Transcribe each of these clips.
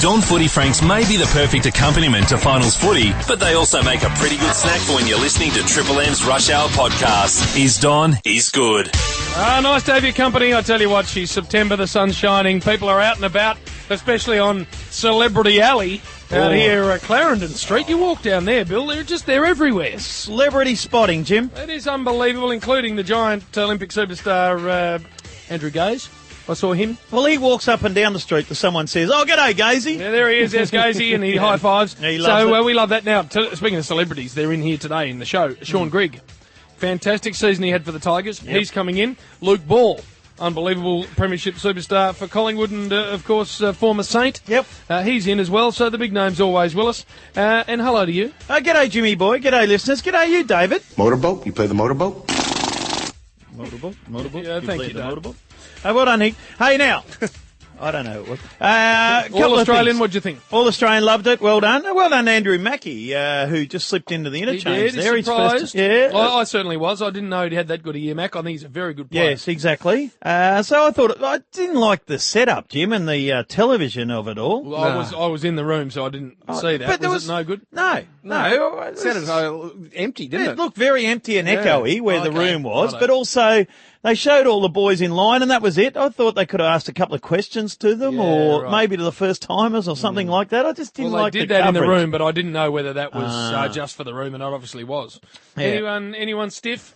Don Footy Franks may be the perfect accompaniment to finals footy, but they also make a pretty good snack for when you're listening to Triple M's Rush Hour podcast. He's Don, he's good. Nice to have your company. I tell you what, she's September, the sun's shining, people are out and about, especially on Celebrity Alley out here at Clarendon Street. You walk down there, Bill, they're everywhere. Celebrity spotting, Jim. It is unbelievable, including the giant Olympic superstar Andrew Gaze. I saw him. Well, he walks up and down the street to someone says, "Oh, g'day, Gazy." Yeah, there he is. There's Gazy, and he high fives. Yeah, he loves it. We love that now. Speaking of celebrities, they're in here today in the show. Sean Grigg, fantastic season he had for the Tigers. Yep. He's coming in. Luke Ball, unbelievable premiership superstar for Collingwood and, of course, former Saint. Yep. He's in as well, so the big name's always Willis. And hello to you. G'day, Jimmy boy. G'day, listeners. G'day, you, David. Motorboat? You play the motorboat? Motorboat? Yeah, thank you, David. Well done, Nick. Hey, now. I don't know. All Australian, what'd you think? All Australian loved it. Well done. Well done, Andrew Mackie, who just slipped into the interchange he did. there. He's surprised. I certainly was. I didn't know he had that good a year, Mac. I think he's a very good player. Yes, exactly. So I thought, I didn't like the setup, Jim, and the television of it all. Well, I was in the room, so I didn't see that. But was it no good? No. It sounded empty, didn't it? It looked very empty and echoey where the room was, Righto. but also they showed all the boys in line, and that was it. I thought they could have asked a couple of questions to them, or maybe to the first-timers or something like that. I just didn't like the they did that coverage. in the room, but I didn't know whether that was just for the room, and it obviously was. Yeah. Anyone stiff?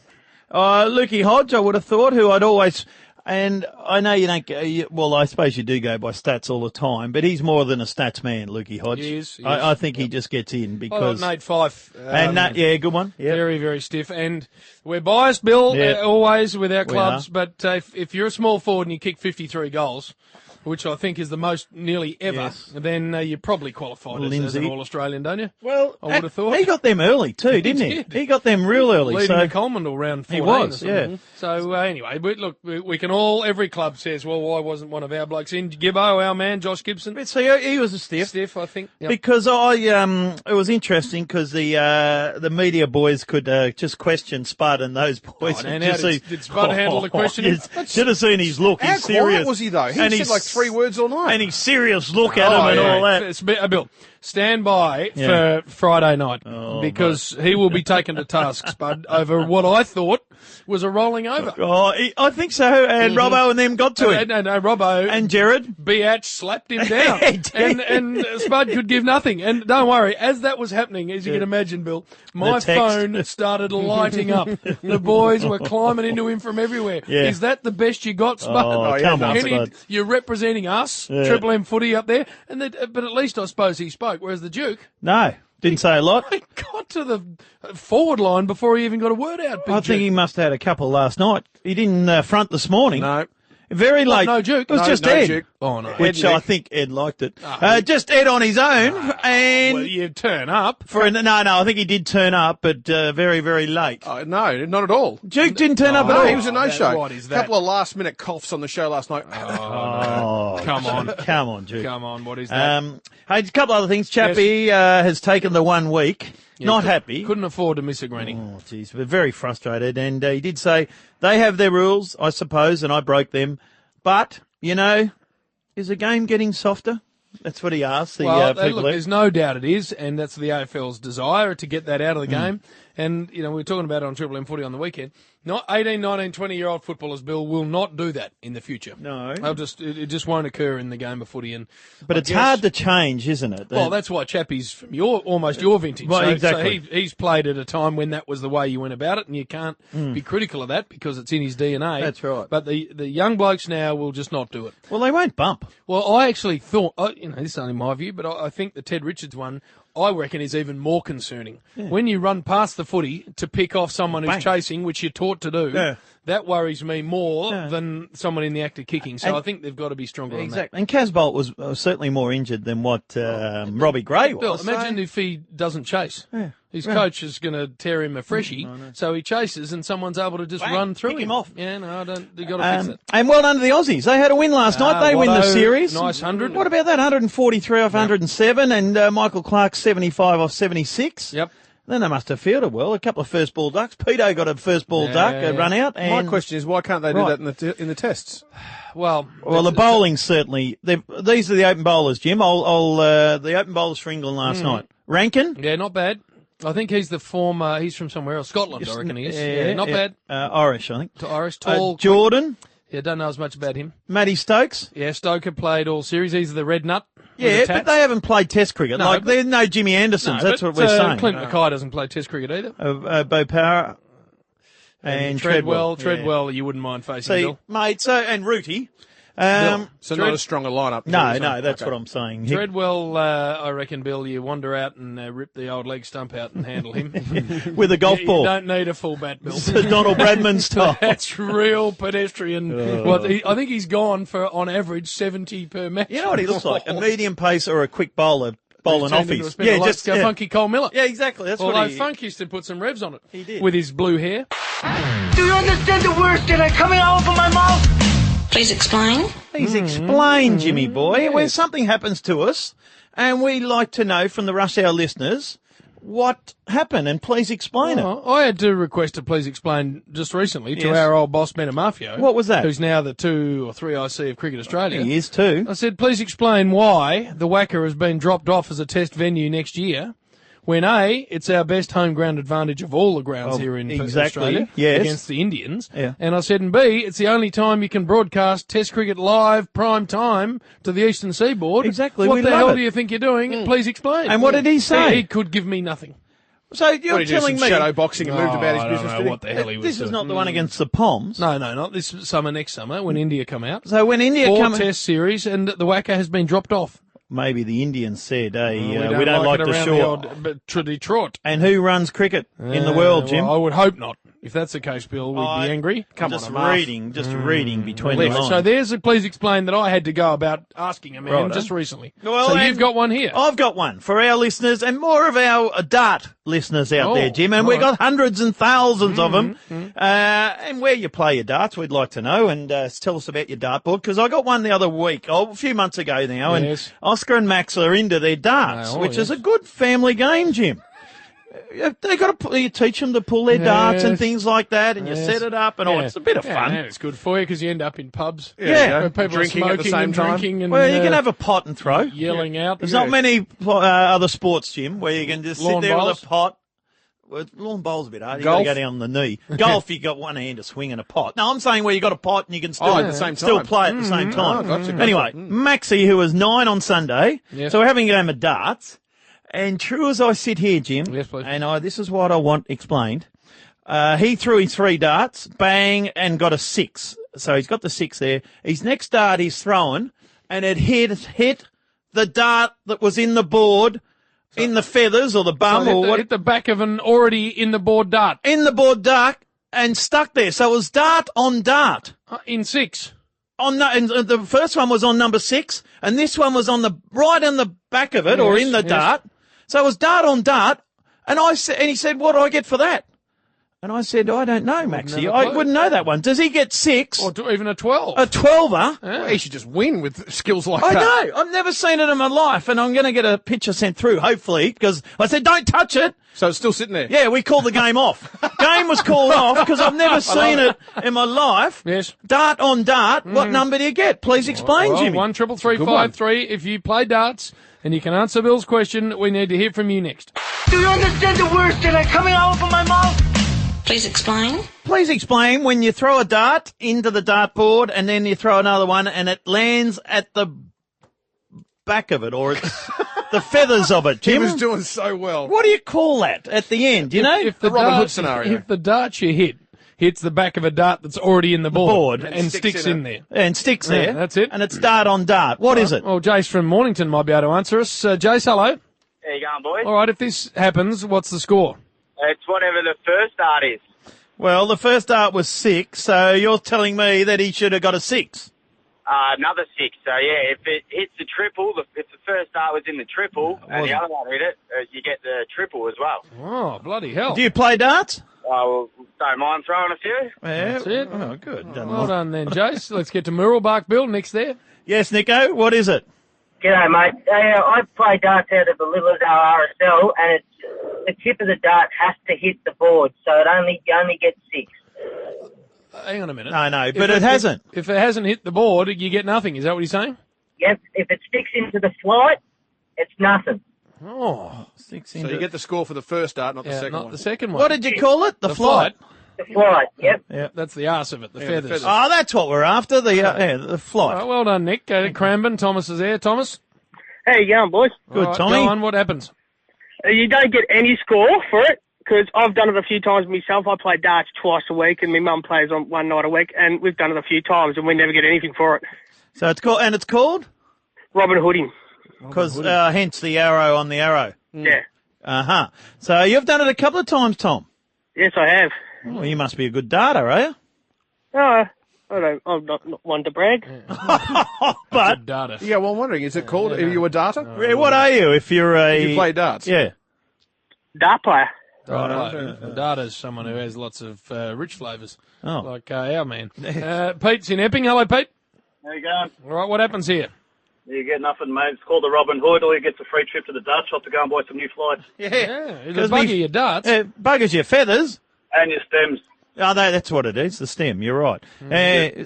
Lukey Hodge, I would have thought, who I'd always... And I know you don't go, well, I suppose you do go by stats all the time, but he's more than a stats man, Lukey Hodge. He is. I think he just gets in because... Nate Fife. Good one. Yep. Very, very stiff. And we're biased, Bill, always with our clubs, but if you're a small forward and you kick 53 goals, which I think is the most nearly ever, then you're probably qualified as an All-Australian, don't you? Well, I would have thought. He got them early too, didn't he? did. He got them real early. Leading the Coleman round 14 he was, or something. So anyway, but look, we can all, every club says, well, why wasn't one of our blokes in? Gibbo, our man, Josh Gibson. But see, he was a stiff. Stiff, I think. Yep. Because it was interesting because the media boys could just question Spud and those boys. And how did Spud handle the question? You should have seen his look. How He's serious. quiet was he, though? He said like 3 words all night. And his serious look at him and all that. Bill, stand by for Friday night because he will be taken to task, Spud, over what I thought was a rolling over. I think so. And Robbo and them got to it. No, Robbo and Jared. Biatch slapped him down. and Spud could give nothing. And don't worry, as that was happening, as you can imagine, Bill, my phone started lighting up. The boys were climbing into him from everywhere. Yeah. Is that the best you got, Spud? Come on, Spud. You're representing us, Triple M footy up there, but at least I suppose he spoke, whereas the Duke... No, didn't say a lot. He got to the forward line before he even got a word out. I think he must have had a couple last night. He didn't front this morning. No. Very late. No Duke. It was just no Ed. Duke. Oh, no. Which I think Ed liked it. Just Ed on his own. And Well, you turn up. no, I think he did turn up, but very, very late. No, not at all. Duke didn't turn up at No, all. he was a no-show. What is A that? couple of last-minute coughs on the show last night. Come on. Come on, Duke. Come on, what is that? Hey, a couple other things. Chappie has taken the 1 week. Not happy. Couldn't afford to miss a granny. Oh, jeez, but very frustrated. And he did say they have their rules, I suppose, and I broke them. But, is the game getting softer? That's what he asked the people. Look, there's no doubt it is, and that's the AFL's desire to get that out of the game. And, we were talking about it on Triple M Footy on the weekend. Not 18, 19, 20-year-old footballers, Bill, will not do that in the future. No. It just won't occur in the game of footy. But it's hard to change, isn't it? Well, that's why Chappie's from almost your vintage. Well, so, exactly. So he's played at a time when that was the way you went about it, and you can't be critical of that because it's in his DNA. That's right. But the young blokes now will just not do it. Well, they won't bump. Well, I actually thought, this is only my view, but I think the Ted Richards one, I reckon, is even more concerning. Yeah. When you run past the footy to pick off someone who's chasing, which you're taught to do, that worries me more than someone in the act of kicking. So I think they've got to be stronger on that. Exactly. And Casbolt was certainly more injured than what Robbie Gray was. Bill, imagine if he doesn't chase. Yeah. His coach is going to tear him a freshie, so he chases and someone's able to just run through him off. Yeah, no, you've got to fix it. And well done to the Aussies. They had a win last night. They win the series. Nice 100. What about that? 143 off 107 and Michael Clark 75 off 76. Yep. Then they must have fielded well. A couple of first ball ducks. Peto got a first ball duck, a run out. And my question is, why can't they do that in the tests? Well, the bowling certainly. These are the open bowlers, Jim. The open bowlers for England last night. Rankin? Yeah, not bad. I think he's the former. He's from somewhere else, Scotland. I reckon he is. Yeah, not bad. Irish, I think. Irish, tall. Jordan. Yeah, don't know as much about him. Matty Stokes. Yeah, Stoker played all series. He's the red nut. Yeah, but they haven't played Test cricket. No, there's no Jimmy Andersons. That's what we're saying. Clint Mackay doesn't play Test cricket either. Bo Power and Treadwell. Treadwell, you wouldn't mind facing, Bill. Mate, and Rooty. So not as strong a lineup. No, that's what I'm saying. Treadwell, I reckon, Bill, you wander out and rip the old leg stump out and handle him. With a golf ball. You don't need a full bat, Bill. Donald Bradman style. That's real pedestrian. I think he's gone for, on average, 70 per match. You know what he looks like? A medium pace or a quick bowler bowling offies. Funky Cole Miller. Yeah, exactly. That's Although Funk used to put some revs on it. He did. With his blue hair. Do you understand the words that are coming out of my mouth? Please explain. Please explain, Jimmy boy. When something happens to us, and we like to know from the Rush Hour listeners what happened, and please explain it. I had to request a please explain just recently to our old boss, Menamafio. What was that? Who's now the 2 or 3 IC of Cricket Australia. He is too. I said, please explain why the Wacker has been dropped off as a test venue next year, when A, it's our best home ground advantage of all the grounds here in Australia against the Indians. Yeah. And I said, and B, it's the only time you can broadcast Test cricket live, prime time, to the Eastern Seaboard. Exactly. What the hell do you think you're doing? Please explain. And what did he say? He could give me nothing. So you're telling me shadow boxing and moved about his business. I don't know what the hell he was this doing. is not the one against the Poms. No, not this summer, next summer, when India come out. So when India 4 test series, and the Wacker has been dropped off. Maybe the Indians said, we don't like the short. Detroit. And who runs cricket in the world, Jim? Well, I would hope not. If that's the case, Bill, we'd be angry. Just reading between the lines. So there's a please explain that I had to go about asking a man just recently. Well, so you've got one here. I've got one for our listeners and more of our dart listeners out there, Jim. And we've got hundreds and thousands of them. And where you play your darts, we'd like to know. And tell us about your dartboard, because I got one the other week, a few months ago now. And Oscar and Max are into their darts, which is a good family game, Jim. They got to you teach them to pull their darts and things like that, and you set it up, and it's a bit of fun. Yeah, it's good for you because you end up in pubs. Where people drinking are at the same time. And, well, you can have a pot and throw, yelling out. There's not many other sports, Jim, where you can just lawn sit there bowls. with a pot. Well, lawn bowl's a bit hard. You got Golf. to go down on the knee. Golf, you got one hand to swing and a pot. No, I'm saying where you got a pot and you can still at the same still time. play at the same time. Gotcha. Anyway, Maxie, who was 9 on Sunday, so we're having a game of darts. And true as I sit here, Jim, and this is what I want explained. He threw his 3 darts, bang, and got a 6. So he's got the 6 there. His next dart he's throwing, and it hit the dart that was in the board, in the feathers or the bum or what. Hit the back of an already in the board dart. In the board dart and stuck there. So it was dart on dart. In 6. And the first one was on number 6, and this one was on right on the back of it or in the dart. So it was dart on dart, and he said, "What do I get for that?" And I said, "I don't know, Maxie. I wouldn't know that one. Does he get 6 or even a 12? A 12er? Well, he should just win with skills like I that. know. I've never seen it in my life, and I'm going to get a picture sent through, hopefully, because I said, "Don't touch it." So it's still sitting there. Yeah, we called the game off. Game was called off because I've never seen it in my life. Yes. Dart on dart. What number do you get? Please explain, Jimmy. 1-333-553. If you play darts and you can answer Bill's question, we need to hear from you next. Do you understand the words that are coming out of my mouth? Please explain. Please explain when you throw a dart into the dartboard and then you throw another one and it lands at the back of it or it's the feathers of it. Jim? He was doing so well. What do you call that at the end? You know? If the Robin dart, Hood scenario. If the dart you hits the back of a dart that's already in the board and sticks in there. And sticks there. That's it. And it's dart on dart. What is it? Well, Jace from Mornington might be able to answer us. Jace, hello. How you going, boys? All right, if this happens, what's the score? It's whatever the first dart is. Well, the first dart was 6, so you're telling me that he should have got a 6. Another 6. So, yeah, if it hits the triple, if the first dart was in the triple and the other one hit it, you get the triple as well. Oh, bloody hell. Do you play darts? Well, don't mind throwing a few. Yeah. That's it. Oh, good. Well done then, Jace. Let's get to Muralbark Bill. Nick's there. Yes, Nico, what is it? G'day, mate. I play darts out of the Littledale RSL, and it's the tip of the dart has to hit the board, so you only get 6. Hang on a minute. No, but it hasn't. If it hasn't hit the board, you get nothing. Is that what he's saying? Yep. If it sticks into the flight, it's nothing. Oh, So you get the score for the first dart, not the second not one. the second one. What did you call it? The flight. The flight. Yep. That's the arse of it. The feathers. feathers. Oh, that's what we're after. The flight. All right, well done, Nick. Cranbourne. Thomas is there. Thomas. How you going, boys? Good, All right, Tommy. Go on. What happens? You don't get any score for it because I've done it a few times myself. I play darts twice a week, and my mum plays on one night a week, and we've done it a few times, and we never get anything for it. So it's called Robin Hooding. because hence the arrow on the arrow. Yeah. So you've done it a couple of times, Tom. Yes, I have. Well, you must be a good darter, are you? I'm not one to brag. But Data. Yeah, well, I'm wondering, is it called, are you a darter? what are you if you're You play darts? Yeah. Dart player. Data is someone who has lots of rich flavours, Oh. like our man. Pete's in Epping. Hello, Pete. How you going? All right, what happens here? You get nothing, mate. It's called the Robin Hood. All you get's a free trip to the dart shop to go and buy some new flights. Yeah, it'll bugger your darts. Buggers your feathers. And your stems. Oh, that's what it is, the stem. You're right.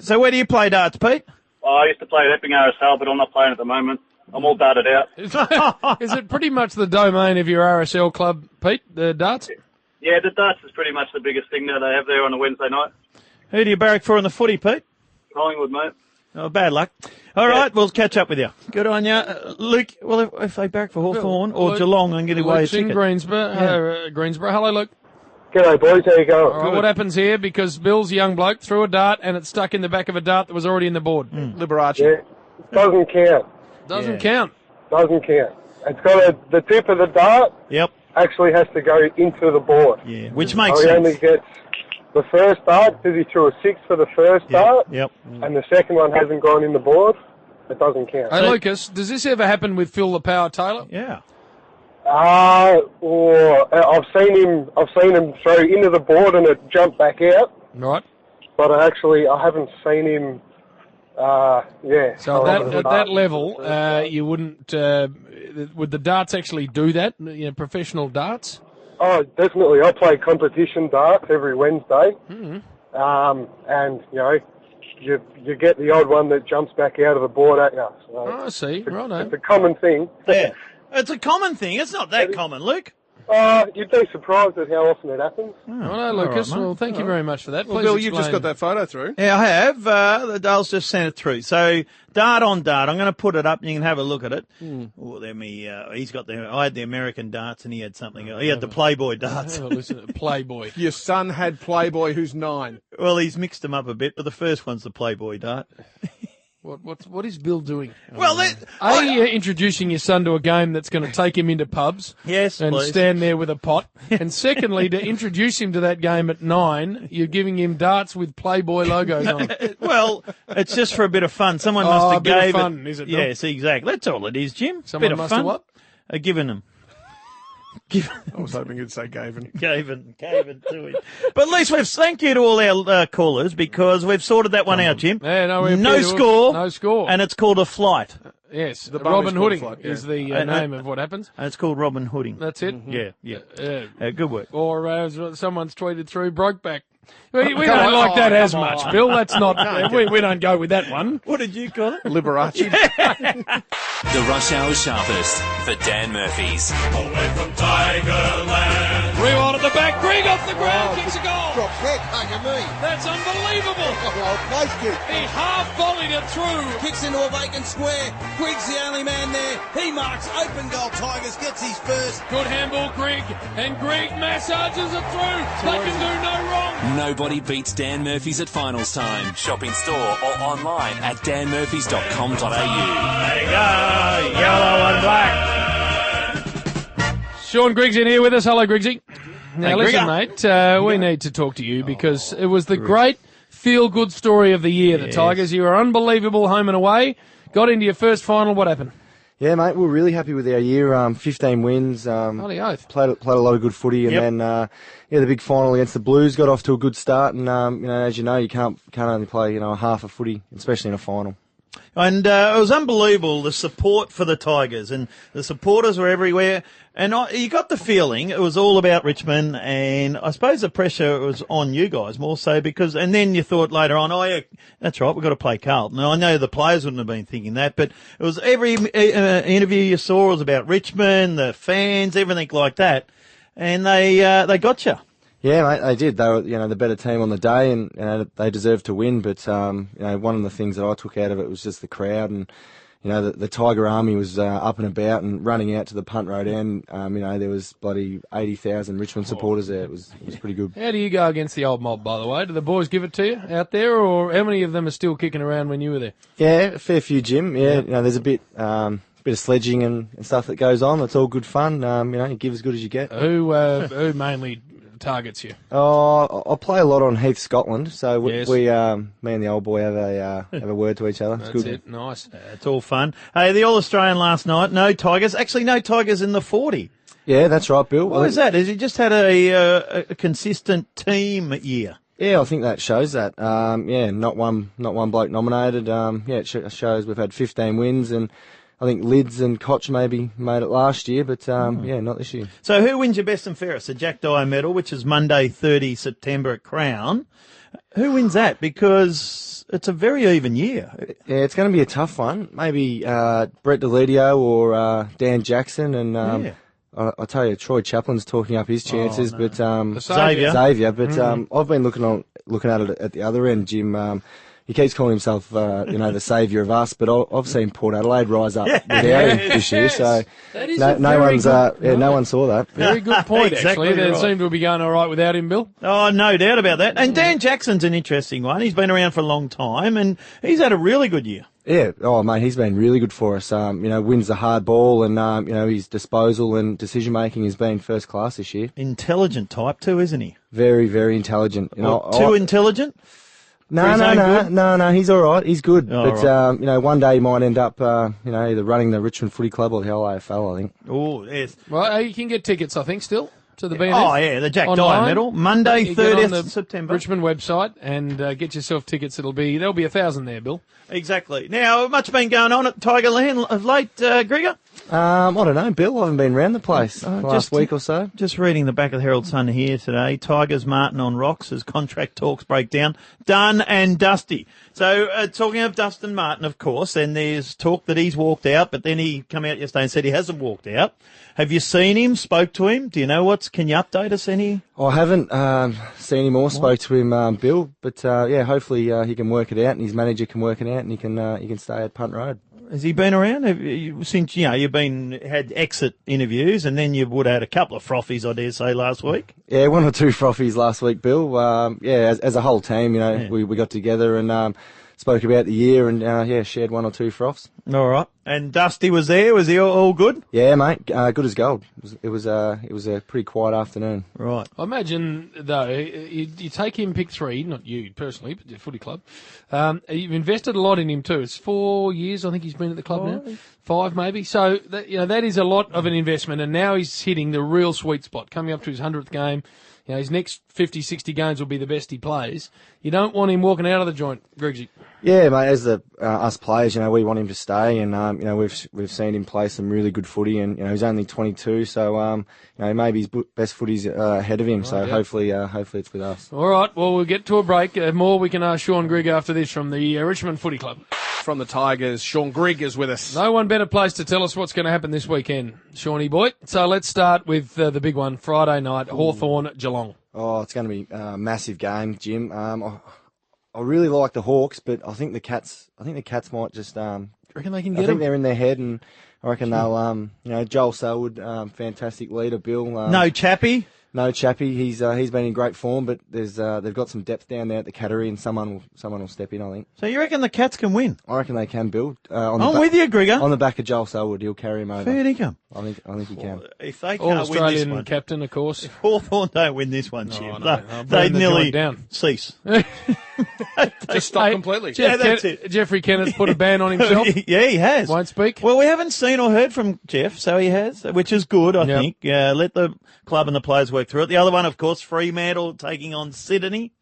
So where do you play darts, Pete? Oh, I used to play at Epping RSL, but I'm not playing at the moment. I'm all darted out. Is it pretty much the domain of your RSL club, Pete, the darts? Yeah, the darts is pretty much the biggest thing that they have there on a Wednesday night. Who do you barrack for in the footy, Pete? Collingwood, mate. Oh, bad luck. All right, we'll catch up with you. Good on you. Luke, well, if they barrack for Hawthorn or Geelong and get away a Luke's in ticket. Greensboro. Hello, Luke. G'day, boys. How you going? All right, what happens here? Because Bill's a young bloke threw a dart and it's stuck in the back of a dart that was already in the board. Liberace. Yeah. Doesn't count. Doesn't count. Doesn't count. It's got the tip of the dart. Yep. Actually has to go into the board. Yeah, which makes He sense. only gets the first dart because he threw a 6 for the first dart. Yep. And the second one hasn't gone in the board. It doesn't count. Hey, Lucas, does this ever happen with Phil the Power Taylor? Yeah. I've seen him throw into the board and it jumped back out. Right. But I haven't seen him. So at that level, you wouldn't. Would the darts actually do that? You know, professional darts? Oh, definitely. I play competition darts every Wednesday. And you get the odd one that jumps back out of the board at you. So I see. Right. it's a common thing. Yeah. It's a common thing. It's not that common, Luke. You'd be surprised at how often it happens. Righto, Lucas. All right, well, thank you very much for that. Well, Please Bill, explain. you've just got that photo through. Yeah, I have. The Dale's just sent it through. So, dart on dart. I'm going to put it up and you can have a look at it. Oh, then he's got I had the American darts and he had something else. He had the Playboy darts. Have a listen to Playboy. Your son had Playboy, who's 9. Well, he's mixed them up a bit, but the first one's the Playboy dart. What is Bill doing? Well, Are you introducing your son to a game that's going to take him into pubs? Yes, and please. stand there with a pot. And secondly, to introduce him to that game at 9, you're giving him darts with Playboy logos on. Well, it's just for a bit of fun. Someone must a have bit of gave fun, is it not? Yes, exactly. That's all it is, Jim. Someone bit of must fun. have what? Given them. I was hoping you'd say Gavin. Gavin to him. But at least thank you to all our callers because we've sorted that one out, Jim. Yeah, no No score. No score. And it's called a flight. Yes, The Robin bonus Hooding flight, yeah. is the name of what happens. And it's called Robin Hooding. That's it. Yeah. Good work. Or as someone's tweeted through, Brokeback. We don't like that as much, Bill. That's not. We don't go with that one. What did you call it? Liberace. The Rush Hour Sharpest for Dan Murphy's. Away from Tigerland. Rewind at the back. Greg off the ground, kicks a goal. Drops head, hugging me. That's unbelievable. Place kick. He half volleyed it through. Kicks into a vacant square. Grig's the only man there. He marks open goal. Tigers gets his first. Good handball, Greg. And Greg massages it through. They can do no wrong. Nobody beats Dan Murphy's at finals time. Shop in store or online at danmurphys.com.au. Yellow and black. Sean Griggs in here with us. Hello, Griggsy. Now, Hey, listen, Grigger. mate, we need to talk to you because it was the great feel-good story of the year, the Tigers. You were unbelievable home and away. Got into your first final. What happened? Yeah, mate, we're really happy with our year. 15 wins. Holy oath. Played a lot of good footy, and then the big final against the Blues got off to a good start. And as you know, you can't only play half a footy, especially in a final. And it was unbelievable, the support for the Tigers, and the supporters were everywhere. And you got the feeling it was all about Richmond, and I suppose the pressure was on you guys more so because, and then you thought later on, oh yeah, that's right, we've got to play Carlton. Now I know the players wouldn't have been thinking that, but it was every interview you saw was about Richmond, the fans, everything like that, and they got you. Yeah, mate, they did. They were, the better team on the day, and they deserved to win. But one of the things that I took out of it was just the crowd, and the Tiger Army was up and about and running out to the Punt Road end. There was bloody 80,000 Richmond supporters there. It was pretty good. How do you go against the old mob, by the way? Do the boys give it to you out there, or how many of them are still kicking around when you were there? Yeah, a fair few, Jim. Yeah, there's a bit of sledging and stuff that goes on. It's all good fun. You give as good as you get. Who mainly targets you? I play a lot on Heath, Scotland, so we me and the old boy have a word to each other. It's That's good. it. Nice. It's all fun. Hey, the All-Australian last night, no Tigers. Actually, no Tigers in the 40. Yeah, that's right, Bill. Why is that? Has he just had a consistent team year? Yeah, I think that shows that. Not one bloke nominated. It shows we've had 15 wins, and I think Lids and Koch maybe made it last year, but not this year. So who wins your best and fairest? The Jack Dyer medal, which is Monday, 30 September at Crown. Who wins that? Because it's a very even year. Yeah, it's going to be a tough one. Maybe Brett Deledio or Dan Jackson, and I tell you, Troy Chaplin's talking up his chances, but Xavier. But I've been looking at it at the other end, Jim. He keeps calling himself, the saviour of us, but I've seen Port Adelaide rise up without him this year, so no one saw that. Very good point, Exactly actually. They right. seem to be going all right without him, Bill. Oh, no doubt about that. And Dan Jackson's an interesting one. He's been around for a long time, and he's had a really good year. Yeah, mate, he's been really good for us. Wins the hard ball, and his disposal and decision making has been first class this year. Intelligent type too, isn't he? Very, very intelligent. Too intelligent? No, he's all right. He's good. Oh, but, one day he might end up, either running the Richmond Footy Club or the LAFL, I think. Oh, yes. Well, you can get tickets, I think, still, to the BNF. Oh, yeah, the Jack Dyer medal. Monday, 30th September. Richmond website and get yourself tickets. There'll be 1,000 there, Bill. Exactly. Now, much been going on at Tigerland of late, Gregor? I don't know, Bill. I haven't been around the place last week or so. Just reading the back of the Herald Sun here today. Tigers Martin on rocks as contract talks break down. Done and dusty. So, talking of Dustin Martin, of course, and there's talk that he's walked out, but then he come out yesterday and said he hasn't walked out. Have you seen him, spoke to him? Do you know can you update us any? I haven't seen him or spoke to him, Bill, but hopefully he can work it out and his manager can work it out and he can stay at Punt Road. Has he been around? Since you've had exit interviews, and then you would have had a couple of frothies, I dare say, last week. Yeah, one or two frothies last week, Bill. As a whole team, we got together and spoke about the year and shared one or two froths. All right. And Dusty was there. Was he all good? Yeah, mate. Good as gold. It was a pretty quiet afternoon. Right. I imagine though, you take him pick 3, not you personally, but the footy club. You've invested a lot in him too. It's 4 years, I think he's been at the club now. 5 maybe. So that is a lot of an investment, and now he's hitting the real sweet spot, coming up to his 100th game. His next 50, 60 games will be the best he plays. You don't want him walking out of the joint, Gregsy. Yeah, mate. As us players, we want him to stay, and we've seen him play some really good footy, and he's only 22, so maybe his best footy's ahead of him. Right, so hopefully it's with us. All right. Well, we'll get to a break. More we can ask Sean Grigg after this from the Richmond Footy Club. From the Tigers, Sean Grigg is with us. No one better place to tell us what's going to happen this weekend, Shawny boy. So let's start with the big one, Friday night, Hawthorn Geelong. Oh, it's going to be a massive game, Jim. I really like the Hawks, but I think the Cats might just. Reckon they can get them? I think they're in their head, and I reckon they'll. Joel Selwood, fantastic leader. Bill. No Chappie. No Chappie. He's been in great form, but they've got some depth down there at the Cattery, and someone will step in, I think. So you reckon the Cats can win? I reckon they can, Bill. I'm with you, Grigor. On the back of Joel Selwood, he'll carry him over. Fair dinkum. I think he can. If they can't All-Australian win this one, captain, of course. If Hawthorn don't win this one, Jim, they'd nearly down. cease. Just stop completely. That's it. Jeffrey Kenneth put a ban on himself. Yeah, he has. Won't speak. Well, we haven't seen or heard from Jeff, so he has, which is good, I think. Let the club and the players work through it. The other one, of course, Fremantle taking on Sydney.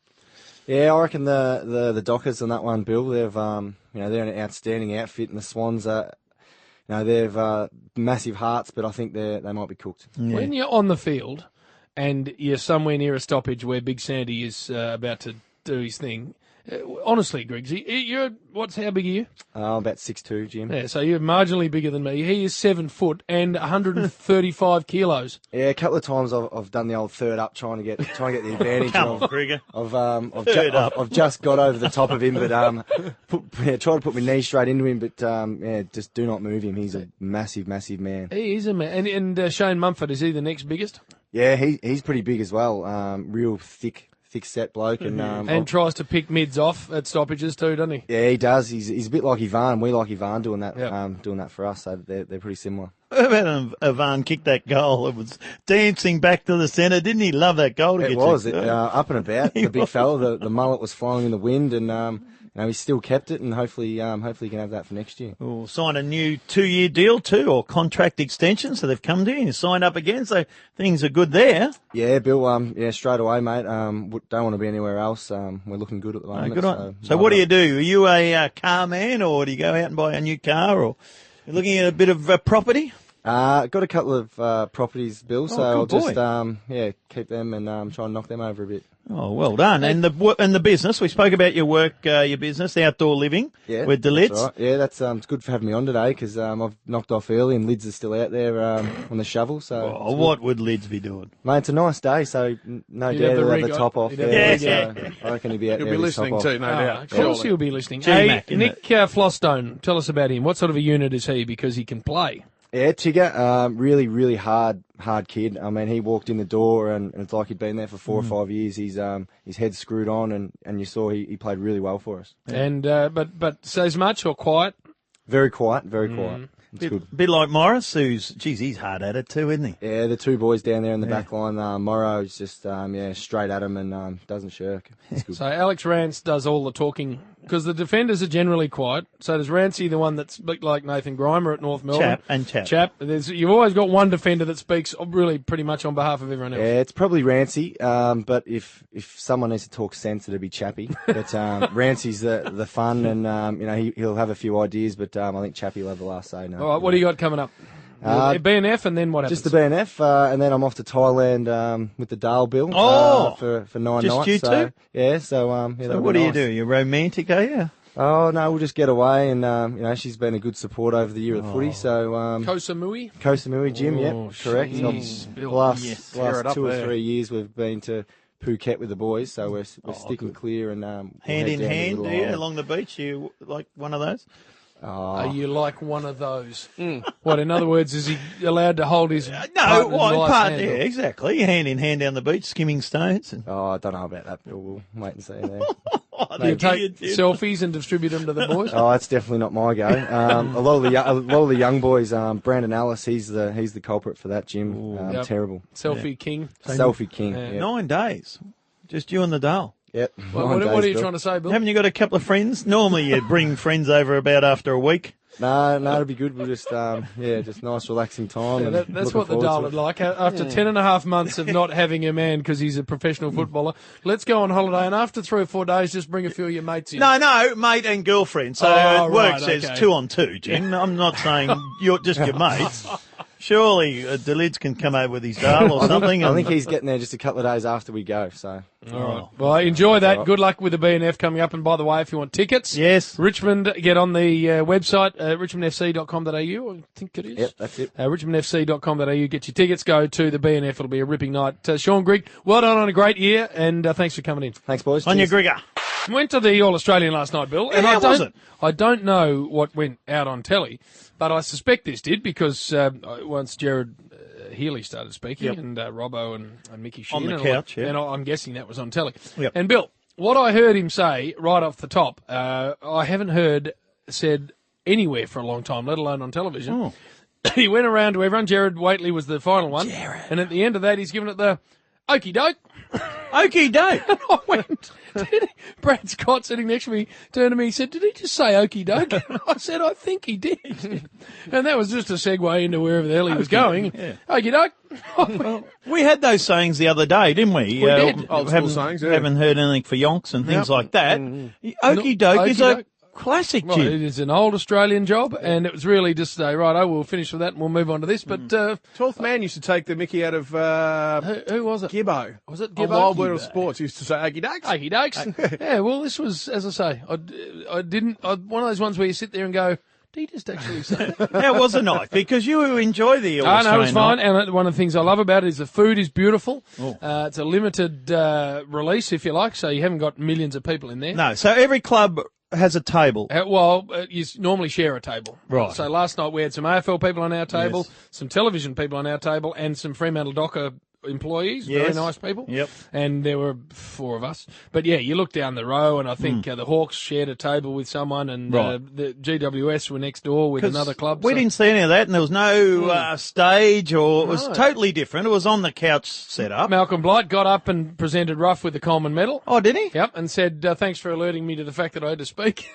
Yeah, I reckon the Dockers on that one, Bill. They've they're an outstanding outfit, and the Swans are. They've massive hearts, but I think they might be cooked. Yeah. When you're on the field and you're somewhere near a stoppage where Big Sandy is about to do his thing, honestly, Griggsy, how big are you? About 6'2", Jim. Yeah, so you're marginally bigger than me. He is 7 foot and 135 kilos. Yeah, a couple of times I've done the old third up trying to get the advantage. I've just got over the top of him, but try to put my knee straight into him, but just do not move him. He's a massive, massive man. He is a man. And Shane Mumford, is he the next biggest? Yeah, he's pretty big as well. Real thick set bloke, and tries to pick mids off at stoppages too, doesn't he? Yeah, he does. He's a bit like Ivan. We like Ivan doing that. Doing that for us. So they're pretty similar. What about Ivan kicked that goal? It was dancing back to the centre. Didn't he love that goal? It was up and about. The big fella, the mullet was flowing in the wind, and he still kept it, and hopefully he can have that for next year. We'll sign a new 2-year deal too, or contract extension. So they've come to you and signed up again. So things are good there. Yeah, Bill. Straight away, mate. Don't want to be anywhere else. We're looking good at the moment. Good on. So what do you do? Are you a car man, or do you go out and buy a new car, or you're looking at a bit of property? Got a couple of properties, Bill. So I'll just keep them and try and knock them over a bit. Oh, well done. And the business, we spoke about your work, your business, the outdoor living with the Lids. Right. Yeah, that's it's good for having me on today because I've knocked off early and Lids are still out there on the shovel. So what would Lids be doing? Mate, it's a nice day, so no doubt he'll have the top off. So I reckon he'll be out there. He'll be listening too, no doubt. Of course he'll be listening. Hey, Nick Flostone, tell us about him. What sort of a unit is he? Because he can play. Yeah, Tigger, really, really hard kid. I mean, he walked in the door and it's like he'd been there for 4 or 5 years. His head's screwed on and you saw he played really well for us. Yeah. And but says much or quiet? Very quiet, very quiet. It's good. Bit like Morris, he's hard at it too, isn't he? Yeah, the two boys down there in the back line. Morrow's just straight at him and doesn't shirk. It's good. So Alex Rance does all the talking because the defenders are generally quiet. So does Rancey, the one that's like Nathan Grimer at North Melbourne. Chap. You've always got one defender that speaks really pretty much on behalf of everyone else. Yeah, it's probably Rancey. But if someone needs to talk sense, it'd be Chappie. But Rancey's the fun, and he'll have a few ideas. But I think Chappie will have the last say. No. All right, what do you got coming up? BNF, and then what happens? Just the BNF, and then I'm off to Thailand with the Dale Bill for 9 nights. Just you two? Yeah, so what do you do? You're romantic, are you? Oh, no, we'll just get away, and she's been a good support over the year of footy, so... Koh Samui? Koh Samui, Jim, correct. The last 2 or 3 years we've been to Phuket with the boys, so we're sticking clear and... hand in hand, along the beach, you like one of those? Are you like one of those? What, in other words, is he allowed to hold his exactly. Hand in hand down the beach, skimming stones. I don't know about that, but we'll wait and see there. Do you take selfies and distribute them to the boys? Oh, that's definitely not my go. A lot of the young boys, Brandon Ellis, he's the culprit for that, Jim. Terrible. Selfie king. Selfie king. Yeah. 9 days. Just you and the Dale. Yep. What are you trying to say, Bill? Haven't you got a couple of friends? Normally you bring friends over about after a week. No, it'll be good. We'll just, just nice relaxing time. That's what the Dale would like. After 10.5 months of not having a man because he's a professional footballer, let's go on holiday, and after 3 or 4 days, just bring a few of your mates in. No, mate and girlfriend. So it works as 2 on 2, Jim. I'm not saying you're just your mates. Surely Delids can come over with his Dale or something. I think he's getting there just a couple of days after we go. So. All right. Well, enjoy that. Right. Good luck with the BNF coming up. And by the way, if you want tickets, Richmond, get on the website, richmondfc.com.au, I think it is. Yep, that's it. richmondfc.com.au, get your tickets, go to the BNF. It'll be a ripping night. Sean Grigg, well done on a great year, and thanks for coming in. Thanks, boys. On your Grigger. Went to the All-Australian last night, Bill. And I don't know what went out on telly, but I suspect this did because once Jared Healy started speaking and Robbo and Mickey Sheehan. On the couch, and I'm guessing that was on telly. Yep. And Bill, what I heard him say right off the top, I haven't heard said anywhere for a long time, let alone on television. Oh. He went around to everyone. Jared Waitley was the final one. And at the end of that, he's given it the Okie doke. Okie doke. And I went, Brad Scott sitting next to me turned to me and said, did he just say okie doke? And I said, I think he did. And that was just a segue into wherever the hell he was going. Yeah. Okie doke. Well, we had those sayings the other day, didn't we? We did. Old school sayings, yeah. Haven't heard anything for yonks and things like that. Okie doke is a classic, Well, Jim. it is an old Australian job, and it was really just say, right, we'll finish with that and we'll move on to this. But 12th man used to take the mickey out of who was it? Gibbo. Was it On Gibbo? Wild World of Sports used to say okie dokes. Okie dokes. Yeah, well, this was, as I say, I didn't, one of those ones where you sit there and go, did he just actually say that? How was the night? Because you enjoy the All No, it was fine. Night. And one of the things I love about it is the food is beautiful. Oh. It's a limited release, if you like, so you haven't got millions of people in there. No, so every club has a table. You normally share a table. Right. So last night we had some AFL people on our table, some television people on our table, and some Fremantle Docker employees, very nice people. Yep. And there were 4 of us. But yeah, you look down the row, and I think the Hawks shared a table with someone, and the GWS were next door with another club. We didn't see any of that, and there was no stage, or it was totally different. It was on the couch set up. Malcolm Blight got up and presented Ruff with the Coleman Medal. Oh, did he? Yep, and said, thanks for alerting me to the fact that I had to speak.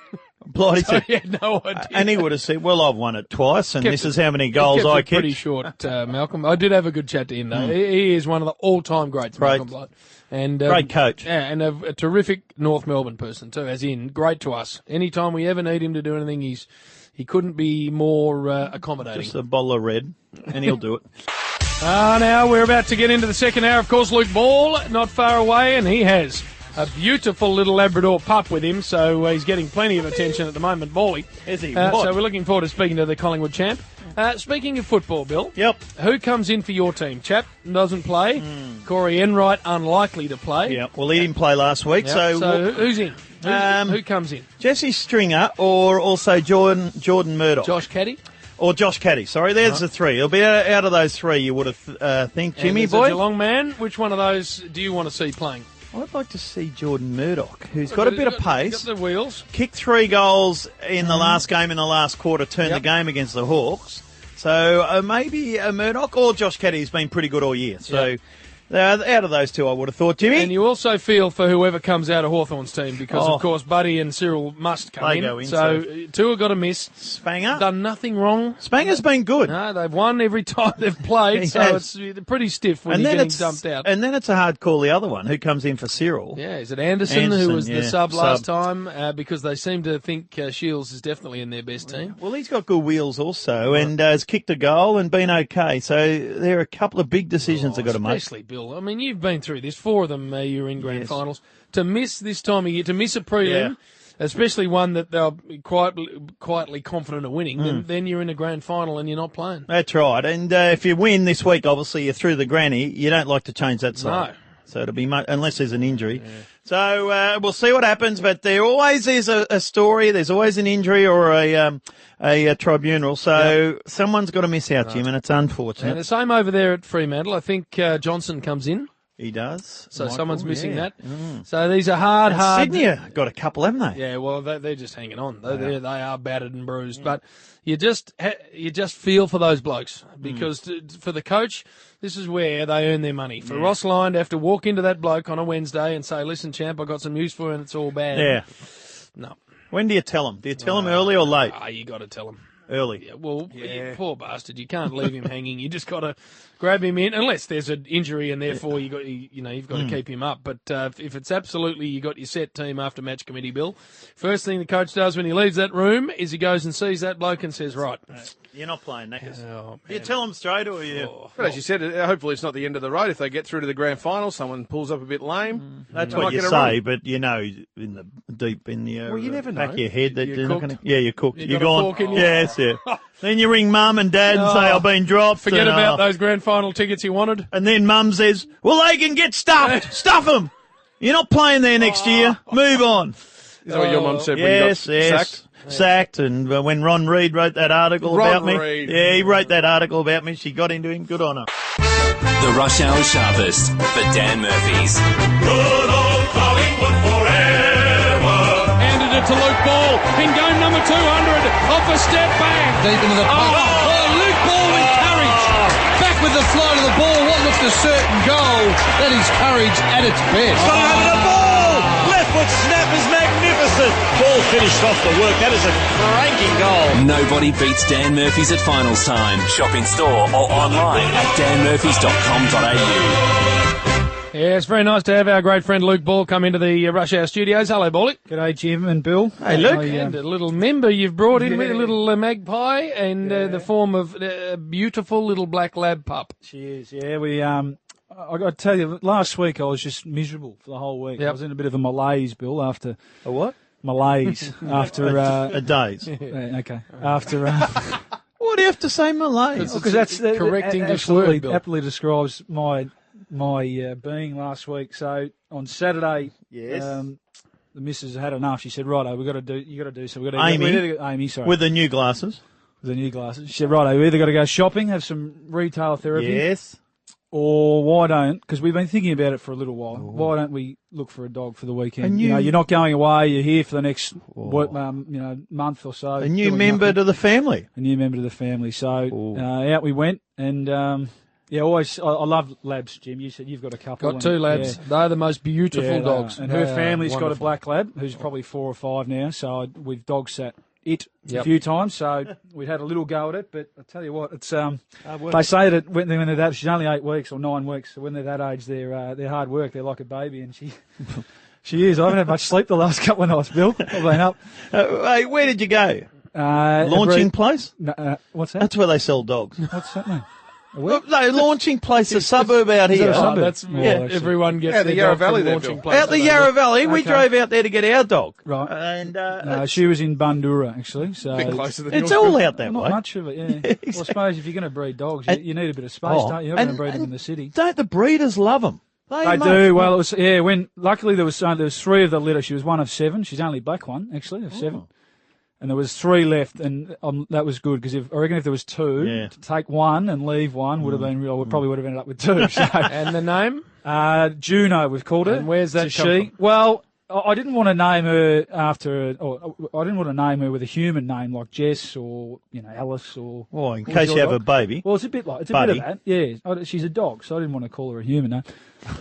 Blighty So he had no idea. And he would have said, well, I've won it twice, and this is how many goals I kicked. Pretty short, Malcolm. I did have a good chat to him, though. He is one of the all-time greats, Malcolm Blight. And, great coach. Yeah, and a terrific North Melbourne person, too, as in great to us. Anytime we ever need him to do anything, he couldn't be more accommodating. Just a bottle of red, and he'll do it. Now we're about to get into the second hour. Of course, Luke Ball not far away, and he has a beautiful little Labrador pup with him, so he's getting plenty of attention at the moment, Bally. Is he? So we're looking forward to speaking to the Collingwood champ. Speaking of football, Bill. Yep. Who comes in for your team? Chap doesn't play. Corey Enright unlikely to play. Yeah. Well, he didn't play last week, so who's in? Who comes in? Jesse Stringer or also Jordan Murdoch? Josh Caddy? Or Josh Caddy, sorry. There's the 3. It'll be out of those 3, you would have think. Jimmy, and boy? a Geelong man. Which one of those do you want to see playing? I'd like to see Jordan Murdoch, who's got a bit of pace. He's got the wheels. Kicked 3 goals in the last game in the last quarter, turned the game against the Hawks. So maybe Murdoch or Josh Caddy has been pretty good all year. So out of those 2, I would have thought, Jimmy. And you also feel for whoever comes out of Hawthorn's team because, of course, Buddy and Cyril must come in. Go in. So 2 have got to miss. Spanger. Done nothing wrong. Spanger's been good. No, they've won every time they've played, so it's pretty stiff when you're getting dumped out. And then it's a hard call, the other one, who comes in for Cyril. Yeah, is it Anderson who was the sub last time? Because they seem to think Shields is definitely in their best team. Well, he's got good wheels also and has kicked a goal and been okay. So there are a couple of big decisions they've got to make. Especially, Bill. I mean, you've been through this. 4 of them you're in grand finals. To miss this time of year, to miss a prelim, especially one that they're quietly confident of winning, then you're in a grand final and you're not playing. That's right. And if you win this week, obviously you're through the granny. You don't like to change that side. No. So it'll be unless there's an injury. Yeah. So we'll see what happens. But there always is a story. There's always an injury or a tribunal. So someone's got to miss out, Jim, and it's unfortunate. And the same over there at Fremantle. I think Johnson comes in. He does. So someone's missing that. So these are hard. Sydney got a couple, haven't they? Yeah, well, they're just hanging on. They are battered and bruised. But you just feel for those blokes because for the coach, this is where they earn their money. For Ross Lyon to have to walk into that bloke on a Wednesday and say, listen, champ, I've got some news for you and it's all bad. Yeah. No. When do you tell him? Do you tell him early or late? You got to tell him. Early. Yeah, well, poor bastard. You can't leave him hanging. You just got to grab him in, unless there's an injury and therefore you've got to keep him up. But if it's absolutely you got your set team after match committee, Bill, first thing the coach does when he leaves that room is he goes and sees that bloke and says, right. You're not playing knackers. Oh, you tell them straight or you... But as you said, hopefully it's not the end of the road. If they get through to the grand final, someone pulls up a bit lame. That's what you say, but you know, deep in your well, you never back know. of your head that you're not cooked. going to... Yeah, you're cooked. You're gone. Yes, yeah. Then you ring mum and dad and say, I've been dropped. Forget about those grand final tickets you wanted. And then mum says, well, they can get stuffed. Stuff them. You're not playing there next year. Move on. Is that what your mum said when you got sacked? Sacked, and when Ron Reid wrote that article about me. Yeah, he wrote that article about me. She got into him. Good on her. The Rush Hour Sharpest for Dan Murphy's. Good old Collingwood forever. Handed it to Luke Ball in game number 200. Off a step back. Deep into the pocket. Luke Ball with courage. Back with the flow to the ball. What looks against a certain goal, that is courage at its best. Got over the ball! Left foot snap is magnificent. Ball finished off the work. That is a cranking goal. Nobody beats Dan Murphy's at finals time. Shop in store or online at danmurphys.com.au. Yeah, it's very nice to have our great friend Luke Ball come into the Rush Hour studios. Hello, Bally. G'day, Jim and Bill. Hey, Luke. And a little member you've brought in with a little magpie and the form of a beautiful little black lab pup. She is, yeah. I got to tell you, last week I was just miserable for the whole week. Yep. I was in a bit of a malaise, Bill, after... A what? Malaise. After... a daze. Okay. After... Why do you have to say malaise? Because that's the correct English word, Bill. Aptly describes my being last week. So on Saturday, yes, the missus had enough. She said, "Righto, you got to do something." Amy, sorry, with the new glasses. With the new glasses, she said, "Righto, we either got to go shopping, have some retail therapy, yes, or why don't? Because we've been thinking about it for a little while. Why don't we look for a dog for the weekend? And you're not going away. You're here for the next month or so. A new member to the family. A new member to the family. So out we went and." Yeah, always. I love labs, Jim. You said you've got a couple. Got two labs. Yeah. They're the most beautiful dogs. And her family's got a black lab who's probably 4 or 5 now. So we've dog sat it a few times. So we had a little go at it. But I tell you what, it's they say that when they're that, she's only 8 weeks or 9 weeks. So when they're that age, they're hard work. They're like a baby, and she. She is. I haven't had much sleep the last couple of nights, Bill. I've been up. Hey, where did you go? Launching place? What's that? That's where they sell dogs. What's that mean? No, launching place, a suburb out here. That's everyone gets the Yarra Valley launching place. Out the Yarra Valley, we drove out there to get our dog. Right. And she was in Bundura, actually. So a bit closer than it's yours. all out that not way. much of it, yeah. Exactly. Well, I suppose if you're going to breed dogs, you need a bit of space, don't you? You're not going to breed them in the city. Don't the breeders love them? They do. Well, it was when luckily there was 3 of the litter. She was one of 7. She's the only black one, actually, of 7. And there was 3 left, and that was good because I reckon if there was 2, to take 1 and leave 1 would have been real. We probably would have ended up with 2. So. And the name? Juno, we've called her. And where's that come from? Well, I didn't want to name her I didn't want to name her with a human name like Jess or Alice or. Well, in case you have a baby. Well, it's a bit of that. Yeah, she's a dog, so I didn't want to call her a human name.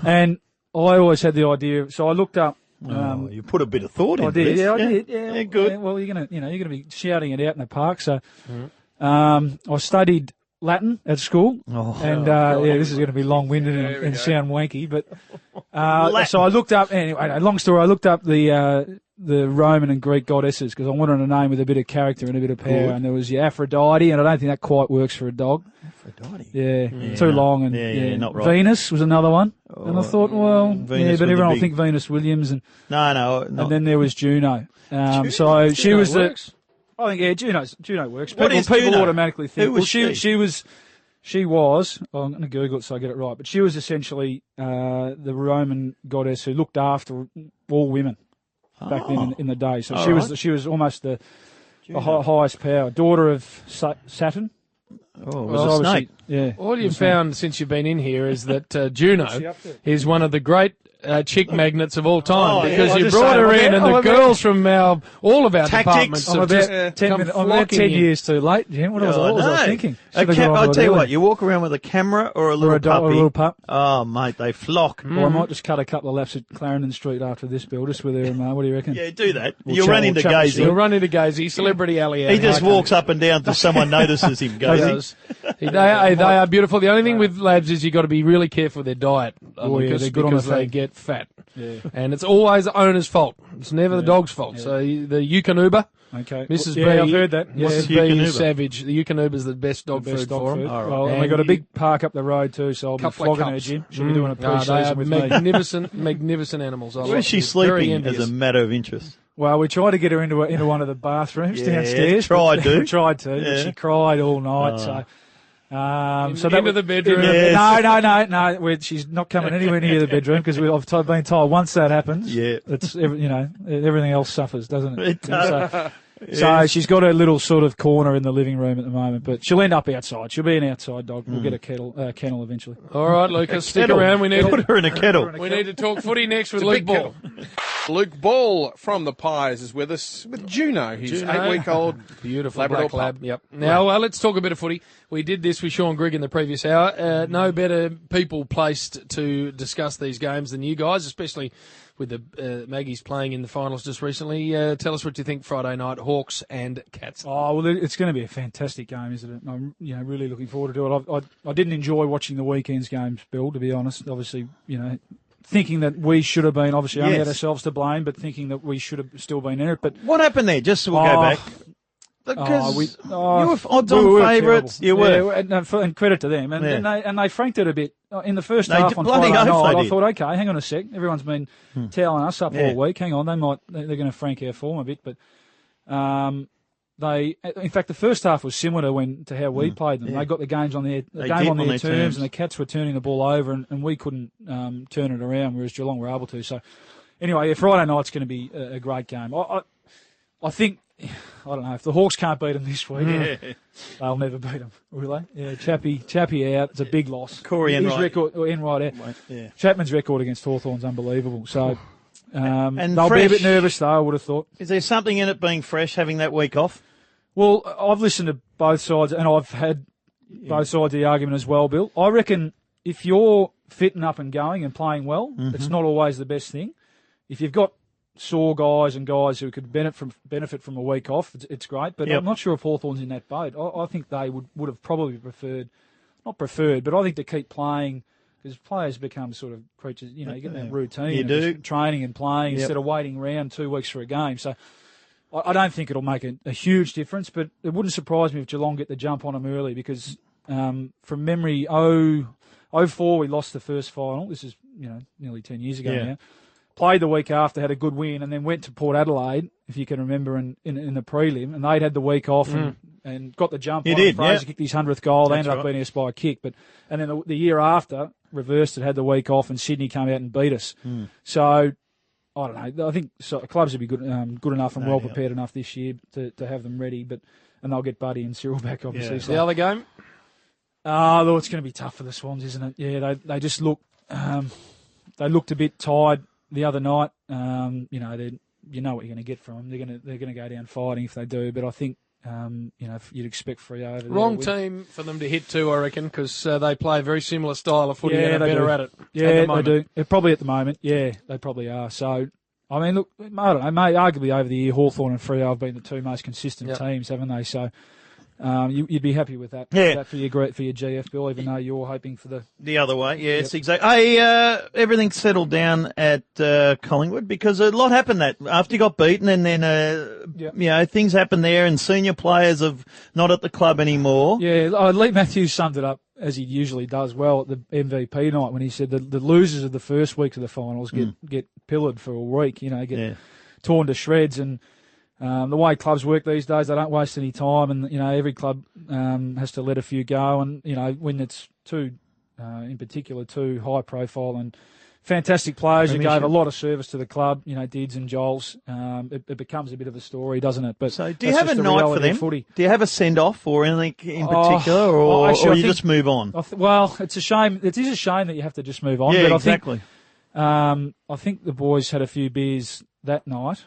And I always had the idea, so I looked up. You put a bit of thought into this. Yeah, I did. Yeah, good. Yeah, well, you're gonna be shouting it out in the park. So, I studied Latin at school, and this is going to be long-winded and sound wanky, but so I looked up. Anyway, long story. I looked up the Roman and Greek goddesses because I wanted a name with a bit of character and a bit of power. And there was Aphrodite, and I don't think that quite works for a dog. Aphrodite. Yeah, too long. And not right. Venus was another one. And I thought, well, Venus but everyone will think Venus Williams. And no. And then there was Juno. So she was works. I think, Juno works. What is people Juno? automatically think. Who was she? She was, I'm going to Google it so I get it right, but she was essentially the Roman goddess who looked after all women back then in the day. So she was almost the highest power. Daughter of Saturn. Was a snake. Yeah. All you've found since you've been in here is that Juno is one of the great chick magnets of all time because you brought her in and the girls from all of our departments I'm have about 10 years too late, Jim. What was I thinking? I'll tell you what, you walk around with a camera or a little puppy. Or a little pup. Oh, mate, they flock. Well, I might just cut a couple of laps at Clarendon Street after this, Bill, just with her and what do you reckon? Yeah, do that. You'll run into Gazy. You'll run into Gazy, celebrity alley. He just walks up and down till someone notices him, Gazy. They are beautiful. The only thing with labs is you've got to be really careful with their diet because they get fat. Yeah. And it's always the owner's fault. It's never the dog's fault. Yeah. So the Eukanuba, Mrs. B, I've heard that. Mrs. B is savage. The Eukanuba's the best dog food for them. Right. Well, and we got a big park up the road too, so I'll be flogging her, Jim. She'll be doing a pre-season with me. Magnificent animals. Where's she sleeping as a matter of interest? Well, we tried to get her into one of the bathrooms downstairs. Tried to, but she cried all night. So into the bedroom. No. She's not coming anywhere near the bedroom because I've been told once that happens, it's everything else suffers, doesn't it? It does. So she's got her little sort of corner in the living room at the moment, but she'll end up outside. She'll be an outside dog. We'll get a kennel eventually. All right, Lucas, stick around. We need put her in a kettle. We need to talk footy next with Luke Ball. Luke Ball from the Pies is with us with Juno, his 8-week-old beautiful Labrador black lab. pup. Yep. Now, let's talk a bit of footy. We did this with Sean Grigg in the previous hour. No better people placed to discuss these games than you guys, especially with the Maggies playing in the finals just recently. Tell us what you think Friday night, Hawks and Cats. Oh, well, it's going to be a fantastic game, isn't it? I'm really looking forward to it. I didn't enjoy watching the weekend's games, Bill, to be honest. Obviously, thinking that we should have been, obviously only had ourselves to blame, but thinking that we should have still been in it. But what happened there? Just so we'll go back. Because you were odds-on favourites. You were. And credit to them. And they franked it a bit. In the first half on Friday night, I thought, okay, hang on a sec. Everyone's been toweling us up all week. Hang on, they're going to frank our form a bit. But in fact, the first half was similar to how we played them. They got the game on their terms, and the Cats were turning the ball over, and we couldn't turn it around, whereas Geelong were able to. So anyway, Friday night's going to be a great game. I think, I don't know, if the Hawks can't beat them this week, they'll never beat them, will they? Yeah, Chappie out. It's a big loss. Corey Enright out. Yeah. Chapman's record against Hawthorn's unbelievable. So and they'll be a bit nervous, though, I would have thought. Is there something in it being fresh, having that week off? Well, I've listened to both sides, and I've had both sides of the argument as well, Bill. I reckon if you're fit and up and going and playing well, it's not always the best thing. If you've got sore guys and guys who could benefit from a week off, it's great. But I'm not sure if Hawthorn's in that boat. I think they would have probably not preferred, but I think to keep playing, because players become sort of creatures, you get that routine. You do. Training and playing instead of waiting around 2 weeks for a game. So I don't think it'll make a huge difference, but it wouldn't surprise me if Geelong get the jump on them early because from memory, 04 we lost the first final. This is nearly 10 years ago now. Played the week after, had a good win, and then went to Port Adelaide, if you can remember, in the prelim, and they'd had the week off and got the jump. Fraser kicked his 100th goal. They ended up beating us by a kick. And then the year after, reversed it, had the week off, and Sydney came out and beat us. So, I don't know. I think clubs will be good enough and prepared enough this year to have them ready, and they'll get Buddy and Cyril back, obviously. Yeah. So the other game? Though it's going to be tough for the Swans, isn't it? Yeah, they just look... they looked a bit tired the other night. You know what you're going to get from them. They're going to go down fighting if they do. But I think if you'd expect Freo over wrong team for them to hit to, I reckon, because they play a very similar style of footy and are better at it. Yeah, they do. Probably at the moment. Yeah, they probably are. So I mean, look, I don't know. Maybe arguably over the year, Hawthorn and Freo have been the two most consistent teams, haven't they? So. You'd be happy with that, that for your GF, Bill, even though you're hoping for the other way. Yeah, it's exactly. Everything settled down at Collingwood because a lot happened that after you got beaten, and then things happened there, and senior players are not at the club anymore. Yeah, Lee Matthews summed it up as he usually does well at the MVP night when he said that the losers of the first week of the finals get pillared for a week. Get torn to shreds and. The way clubs work these days, they don't waste any time, and every club has to let a few go. And when it's two high profile and fantastic players who gave a lot of service to the club, Dids and Joels, it becomes a bit of a story, doesn't it? But so, do you have a night for them? Do you have a send off or anything in particular, or you just move on? It's a shame. It is a shame that you have to just move on. Yeah, but exactly. I think the boys had a few beers that night.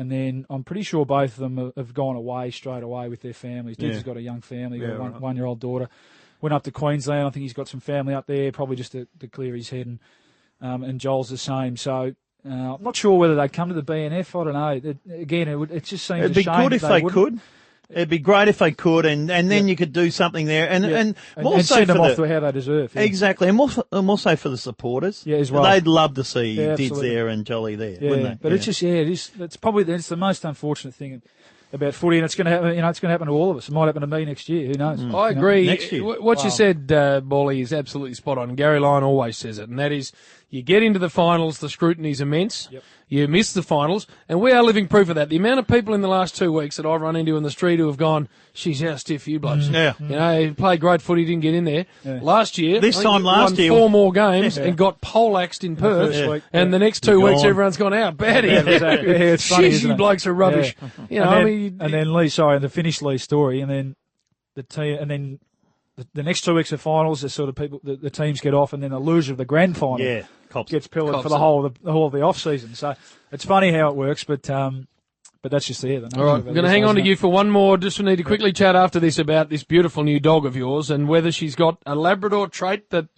And then I'm pretty sure both of them have gone away straight away with their families. Dids has got a young family, got a one-year-old daughter. Went up to Queensland. I think he's got some family up there, probably just to clear his head. And Joel's the same. So I'm not sure whether they'd come to the BNF. I don't know. Again, it just seems it'd be good if they could. It'd be great if they could, and then you could do something there, and more so send them off to how they deserve. Yeah. Exactly, and more so for the supporters. Yeah, as well. They'd love to see Dids there and Jolly there, wouldn't they? But it's just it's probably the most unfortunate thing about footy, and it's going to happen. It's going to happen to all of us. It might happen to me next year. Who knows? I agree. Next year. What you said, Bally, is absolutely spot on. Gary Lyon always says it, and that is, you get into the finals, the scrutiny is immense. Yep. You miss the finals, and we are living proof of that. The amount of people in the last 2 weeks that I've run into in the street who have gone, "She's how stiff you blokes." He played great footy, didn't get in there. Yeah. Last year, won 4 more games and got poleaxed in Perth. And the next 2 weeks, everyone's gone out. Batty. Exactly. It's funny, you blokes are rubbish. And then Lee, sorry, to finish Lee's story, and then the team, and then the next 2 weeks of finals, the sort of people, the teams get off, and then the loser of the grand final gets pillared for the whole of the off season. So it's funny how it works, but that's just there. All right, we're going to hang on to you for one more. Just need to quickly chat after this about this beautiful new dog of yours and whether she's got a Labrador trait that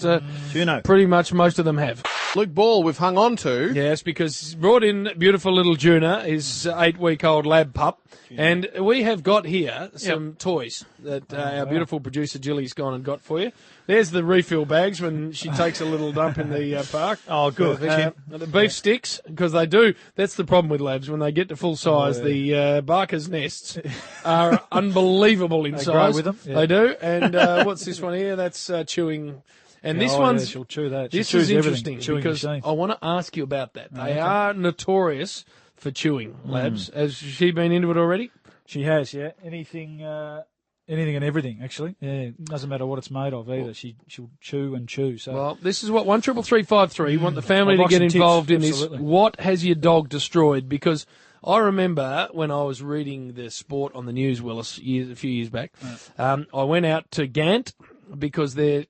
pretty much most of them have. Luke Ball, we've hung on to. Yes, because brought in beautiful little Juna, his 8-week-old lab pup, and we have got here some toys that our beautiful producer Jilly's gone and got for you. There's the refill bags when she takes a little dump in the park. Oh, good. The beef sticks, because they do. That's the problem with labs. When they get to full size, the Barker's nests are unbelievable in size. They grow with them. They do. And what's this one here? That's chewing. And this one's she'll chew that. This is interesting because I want to ask you about that. They are notorious for chewing, labs. Has she been into it already? She has, yeah. Anything and everything, actually. Yeah, it doesn't matter what it's made of either. She'll chew and chew. So, well, this is what 133353 want the family to get involved in Absolutely. this. What has your dog destroyed? Because I remember when I was reading the sport on the news, Willis, a few years back, I went out to Gant because I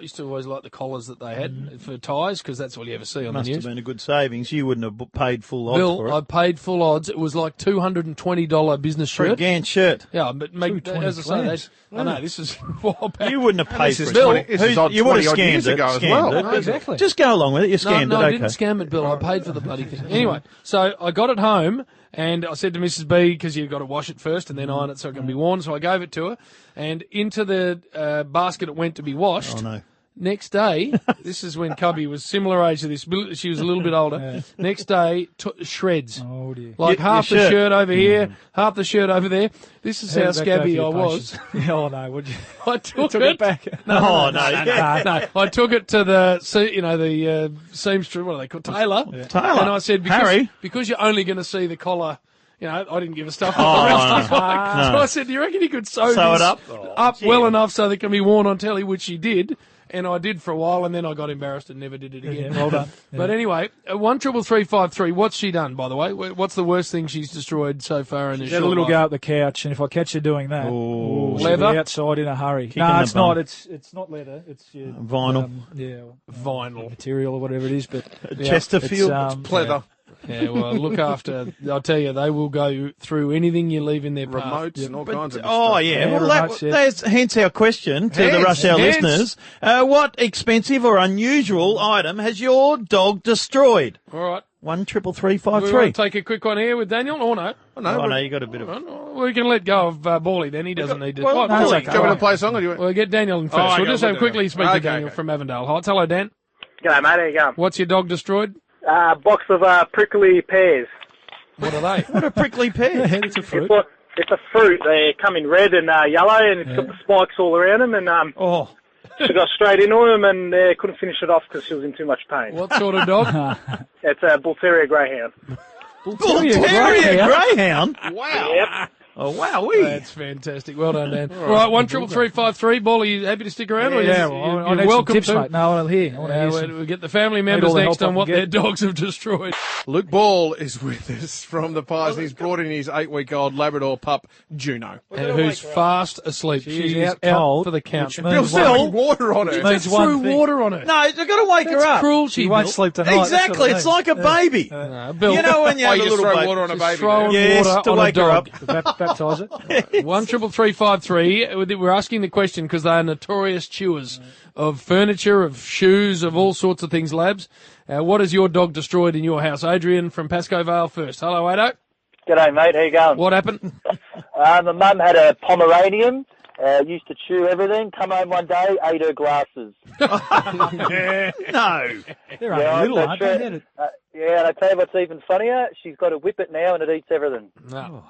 used to always like the collars that they had for ties because that's all you ever see on the news. Must have been a good savings. You wouldn't have paid full odds for it. I paid full odds. It was like $220 business shirt. For a Gant shirt. Yeah, but as I say, I know this is you wouldn't have paid for it. Bill, you would have scammed it. Ago as well. No, exactly. Just go along with it. You scammed it. No, I didn't scam it, Bill. I paid for the bloody thing. Anyway, so I got it home. And I said to Mrs. B, because you've got to wash it first and then iron it so it can be worn. So I gave it to her. And into the basket it went to be washed. Oh, no. Next day, this is when Cubby was similar age to this. She was a little bit older. Next day, shreds. Oh, dear. Like half the shirt over here, half the shirt over there. This is how scabby I was. Oh, no, would you? I took it back. No. I took it to the seamstress, what are they called? Tailor. Yeah. Tailor. And I said, because you're only going to see the collar. I didn't give a stuff. So I said, do you reckon you could sew it up well enough so that it can be worn on telly, which she did. And I did for a while, and then I got embarrassed and never did it again. Yeah, well done. But anyway, 133353. What's she done, by the way? What's the worst thing she's destroyed so far in this? She had a little go at the couch, and if I catch her doing that, leather she'll be outside in a hurry. No, it's not. It's not leather. It's vinyl. Vinyl material or whatever it is. But Chesterfield. It's pleather. Yeah, well, look after. I'll tell you, they will go through anything you leave in their path. Remotes and all kinds of stuff. Oh, yeah. Well, that's hence our question to the Rush Hour listeners. What expensive or unusual item has your dog destroyed? All right. 133353. We want to take a quick one here with Daniel, or no? No, you got a bit of. We can let go of Bally then. He doesn't need to. Well, Bally, do you want to play a song? Or do you want... We'll get Daniel in first. We'll just quickly speak to Daniel from Avondale Heights. Hello, Dan. G'day, mate. How you going? What's your dog destroyed? Box of prickly pears. What are they? What a prickly pear? It's a fruit. It's a fruit. They come in red and yellow, and it's got the spikes all around them. And she got straight into them and couldn't finish it off because she was in too much pain. What sort of dog? It's a Bull Terrier Greyhound. Bull Terrier Greyhound? Wow. Yep. Oh, wow. That's fantastic. Well done, Dan. All right, 133353. Ball, are you happy to stick around? Yeah, you're welcome tips, to. Mate. No, I'll hear. We'll get the family members next on what their dogs have destroyed. Luke Ball is with us from the Pies, and he's brought in his 8-week-old Labrador pup, Juno. And who's fast asleep. She's out for the count. Throwing water on her. They threw water on her. No, they've got to wake her up. Cruelty. She won't sleep tonight. Exactly. It's like a baby. Bill, you know when you have a little throw water on a baby. Throw water to on wake a her dog. up. Baptise it. 133353. We're asking the question because they are notorious chewers of furniture, of shoes, of all sorts of things, labs. What has your dog destroyed in your house? Adrian from Pascoe Vale first. Hello, Ado. G'day, mate. How you going? What happened? My mum had a Pomeranian. Used to chew everything. Come home one day, ate her glasses. No. They're only little, aren't they? Yeah, and I tell you what's even funnier. She's got a whippet now, and it eats everything. No.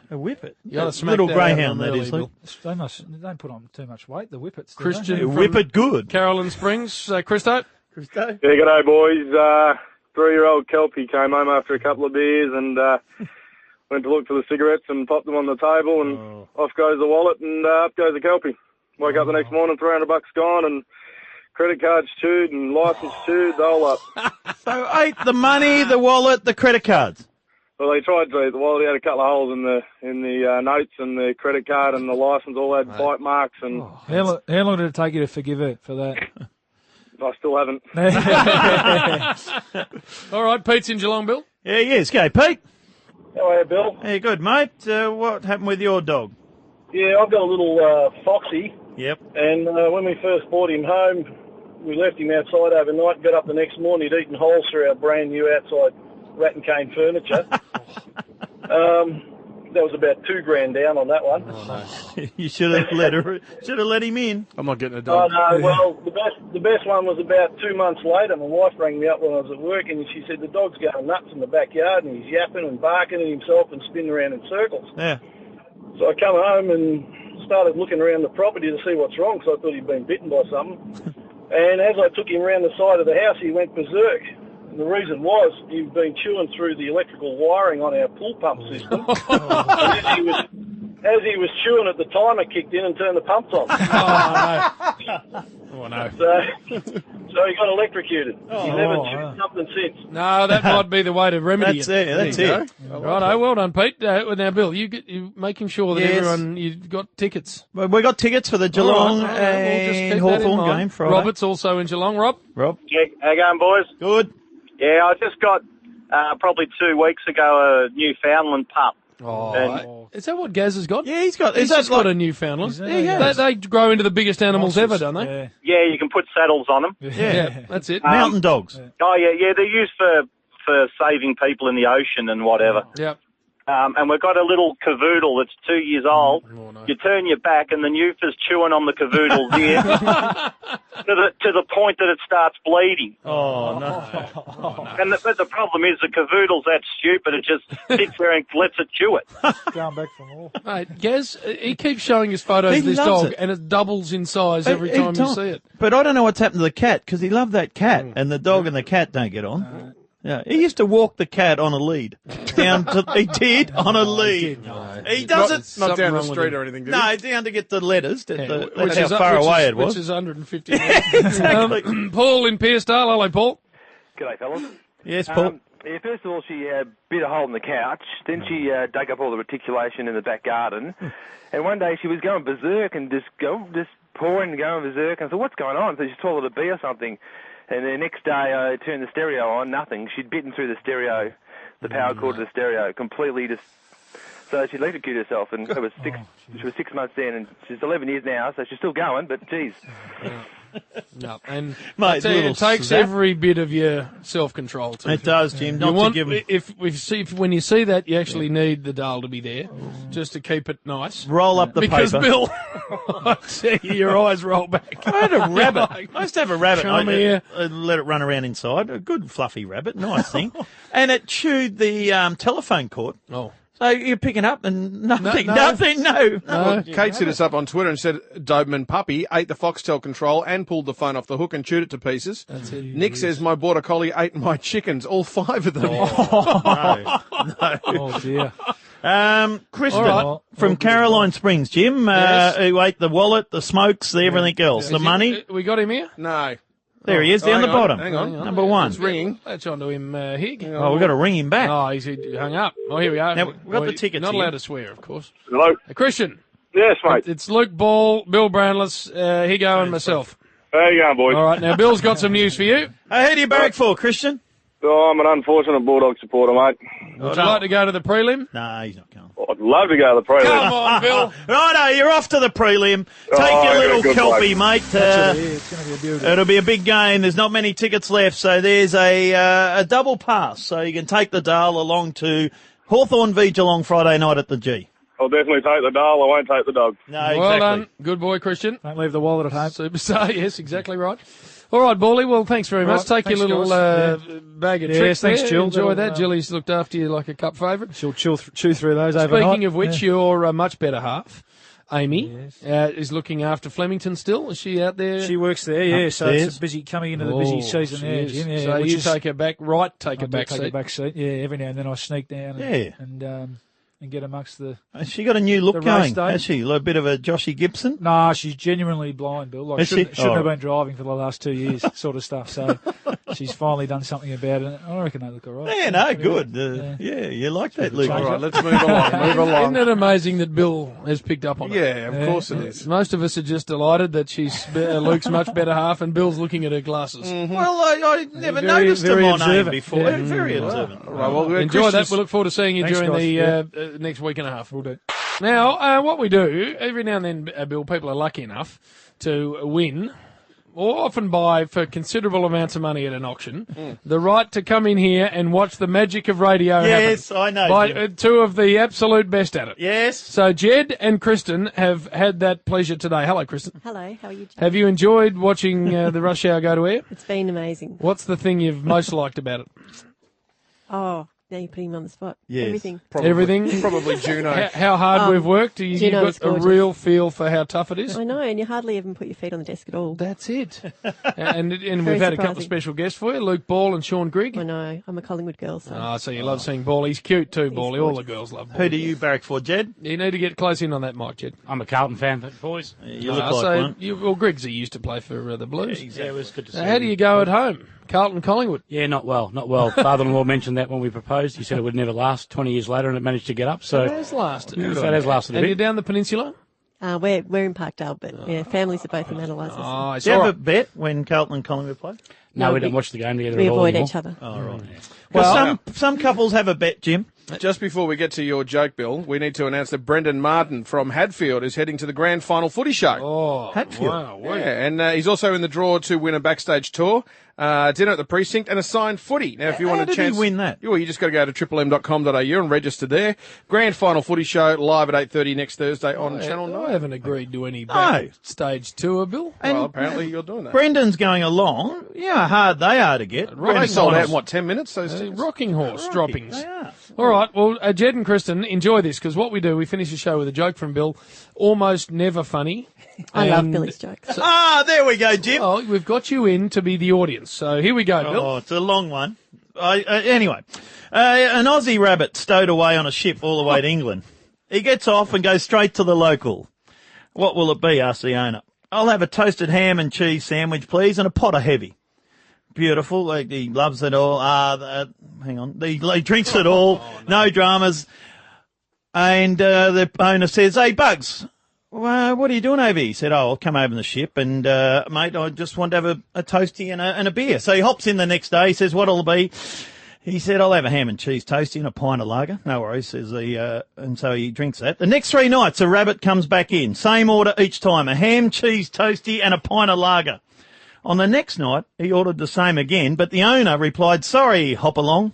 A whippet. Little greyhound, that is. They don't put on too much weight, the whippets. Christian from whippet good. Carolyn Springs. Christo? Yeah, g'day, boys. 3-year-old Kelpie came home after a couple of beers and went to look for the cigarettes and popped them on the table, and off goes the wallet and up goes the Kelpie. Woke up the next morning, $300 gone, and credit cards chewed and license chewed, the whole lot. So ate the money, the wallet, the credit cards. Well, they tried to. Well, he had a couple of holes in the notes and the credit card and the license, all had bite marks. And How long did it take you to forgive her for that? I still haven't. All right, Pete's in Geelong, Bill. Yeah, yes. Go, Pete. How are you, Bill? Yeah, good, mate. What happened with your dog? Yeah, I've got a little Foxy. Yep. And when we first brought him home, we left him outside overnight, got up the next morning, he'd eaten holes through our brand new outside rat and cane furniture. That was about $2,000 down on that one. Oh, no. You should have let him in. I'm not getting a dog. Oh, no, well, the best one was about 2 months later. My wife rang me up when I was at work, and she said the dog's going nuts in the backyard, and he's yapping and barking at himself and spinning around in circles. Yeah. So I come home and started looking around the property to see what's wrong, because I thought he'd been bitten by something. And as I took him around the side of the house, he went berserk. And the reason was he'd been chewing through the electrical wiring on our pool pump system. And as he was chewing it, the timer kicked in and turned the pumps on. Oh, no. So he got electrocuted. He's never chewed something since. No, that might be the way to remedy That's it. Righto, well done, Pete. Now, Bill, you making sure that everyone, you've got tickets. Well, we got tickets for the Geelong and Hawthorn game Friday. Robert's also in Geelong. Rob? Yeah, how you going, boys? Good. Yeah, I just got, probably 2 weeks ago, a Newfoundland pup. Is that what Gaz has got? Yeah, he's got. He's just got a Newfoundland. They grow into the biggest animals ever, don't they? Yeah, you can put saddles on them. Yeah, that's it. Mountain dogs. Oh, yeah, they're used for saving people in the ocean and whatever. Yep. And we've got a little cavoodle that's 2 years old. Oh, no. You turn your back and the Newfa's chewing on the cavoodle's ear to the point that it starts bleeding. Oh, no. And but the problem is the cavoodle's that stupid, it just sits there and lets it chew it. Going back from all. Mate, Gaz, he keeps showing us photos of this dog, and it doubles in size every time you see it. But I don't know what's happened to the cat, because he loved that cat, and the dog and the cat don't get on. Yeah, he used to walk the cat on a lead. He did on a lead. He doesn't. Not down the street or anything, did he? No, down to get the letters. That's how far away it was. Which is 150 exactly. Paul in Pearsdale. Hello, Paul. G'day, fellas. Yes, Paul. First of all, she bit a hole in the couch. Then she dug up all the reticulation in the back garden. And one day she was going berserk and just pouring and going berserk. And I thought, what's going on? So she swallowed a bee or something. And the next day I turned the stereo on, nothing. She'd bitten through the stereo, the power cord to the stereo, completely just... So she electrocuted herself, and it was she was 6 months then, and she's 11 years now, so she's still going, but geez. No, and mate, it takes every bit of your self-control. It does, Jim. When you see that, you actually need the dial to be there, just to keep it nice. Roll up the because paper. Bill, I see your eyes roll back. I had a rabbit. I used to have a rabbit. Come here. I let it run around inside. A good fluffy rabbit, nice thing. And it chewed the telephone cord. Oh. So you're picking up and nothing. Kate hit us up on Twitter and said Doberman puppy ate the Foxtel control and pulled the phone off the hook and chewed it to pieces. That's it. Nick says my border collie ate my chickens, all 5 of them. No. Oh, dear. Kristen from Caroline Springs, Jim, who ate the wallet, the smokes, everything else, the money. We got him here? No. There he is, down the bottom. Hang on. Number 1. It's ringing. Let's on to him, Hig. Oh, we've got to ring him back. Oh, he's hung up. Oh, here we are. Now, we've got the tickets Not here. allowed to swear, of course. Hello. Christian. Yes, mate. It's Luke Ball, Bill Brownless, Higo and myself. How you going, boys? All right, now Bill's got some news for you. Who do you barrack for, Christian? Oh, I'm an unfortunate Bulldog supporter, mate. Would you like to go to the prelim? No, he's not going. I'd love to go to the prelim. Come on, Bill. Righto, you're off to the prelim. Take your little kelpie, mate. It's going to be a beauty. It'll be a big game. There's not many tickets left, so there's a double pass. So you can take the Dale along to Hawthorn v Geelong Friday night at the G. I'll definitely take the Dale. I won't take the dog. No, Well exactly. done. Good boy, Christian. Don't leave the wallet at home. Superstar, yes, exactly right. All right, Bally, well, thanks very much. Take thanks, your little guys. bag of Yes, tricks thanks, there. Jill. Enjoy That'll, that. Jilly's looked after you like a cup favourite. She'll chew through those overnight. Speaking of which, your much better half, Amy, is looking after Flemington still. Is she out there? She works there, yeah. So Upstairs. it's busy coming into the busy season there, Jim. Yeah, so you take her back, take a back seat. Yeah, every now and then I sneak down and get amongst the... Has she got a new look the going, race day. has she? A bit of a Joshy Gibson? Nah, she's genuinely blind, Bill. Like, Is she? shouldn't have been driving for the last 2 years, sort of stuff. So she's finally done something about it. I reckon they look all right. Yeah, no, good. Yeah, you like that, Luke. All right, let's move along. Isn't it amazing that Bill has picked up on it? Yeah, of course it is. Most of us are just delighted that she's Luke's much better half, and Bill's looking at her glasses. Mm-hmm. Well, I never noticed them on AIM before. Yeah. Very observant. All right, well, enjoy that. We look forward to seeing you during the next week and a half. We'll do. Now, what we do, every now and then, Bill, people are lucky enough to win, or often buy for considerable amounts of money at an auction, the right to come in here and watch the magic of radio happen. Yes, I know. By two of the absolute best at it. Yes. So Jed and Kristen have had that pleasure today. Hello, Kristen. Hello, how are you, Jed? Have you enjoyed watching the Rush Hour go to air? It's been amazing. What's the thing you've most liked about it? Oh, now you're putting me on the spot. Yes. Everything. Everything? Probably Juno. How hard we've worked? You Juno got a real feel for how tough it is? I know, and you hardly even put your feet on the desk at all. That's it. and we've had a couple of special guests for you, Luke Ball and Sean Grigg. I know. I'm a Collingwood girl. So you love seeing Ball. He's cute too, Bally. All the girls love Ball. Who do you barrack for, Jed? You need to get close in on that mic, Jed. I'm a Carlton fan, boys. You look like one. Well, Griggsy used to play for the Blues. Yeah, exactly. It was good to see How do you go at home? Carlton, Collingwood? Yeah, not well. Father-in-law mentioned that when we proposed. He said it would never last 20 years later, and it managed to get up. So it has lasted. So it has lasted a bit. And you're down the peninsula? We're in Parkdale, but families are both in Adelaide. Do you have a bet when Carlton and Collingwood play? No, we don't watch the game together we at all avoid anymore. each other. Oh, right. Yeah. Well, some couples have a bet, Jim. Just before we get to your joke, Bill, we need to announce that Brendan Martin from Hadfield is heading to the grand final footy show. Oh, Hadfield. Wow. Yeah, and he's also in the draw to win a backstage tour, dinner at the precinct, and a signed footy. Now, if you want a chance, How did he win that? Well, you just got to go to triplem.com.au and register there. Grand final footy show live at 8:30 next Thursday on Channel 9. I haven't agreed to any backstage tour, Bill. Well, apparently you're doing that. Brendan's going along. Yeah, how hard they are to get. They sold out in, 10 minutes? Those rocking horse droppings. They are. All right, well, Jed and Kristen, enjoy this, because what we do, we finish the show with a joke from Bill, almost never funny. I love Billy's jokes. There we go, Jim. Oh, we've got you in to be the audience. So here we go, Bill. Oh, it's a long one. Anyway, an Aussie rabbit stowed away on a ship all the way to England. He gets off and goes straight to the local. What will it be, asked the owner. I'll have a toasted ham and cheese sandwich, please, and a pot of heavy. Beautiful. He loves it all. Hang on. He drinks it all. No dramas. And the owner says, hey, Bugs, what are you doing over here? He said, I'll come over in the ship and, mate, I just want to have a toastie and a beer. So he hops in the next day. He says, what'll it be? He said, I'll have a ham and cheese toastie and a pint of lager. No worries, says he, and so he drinks that. The next 3 nights, a rabbit comes back in. Same order each time, a ham, cheese, toastie and a pint of lager. On the next night, he ordered the same again, but the owner replied, sorry, Hopalong.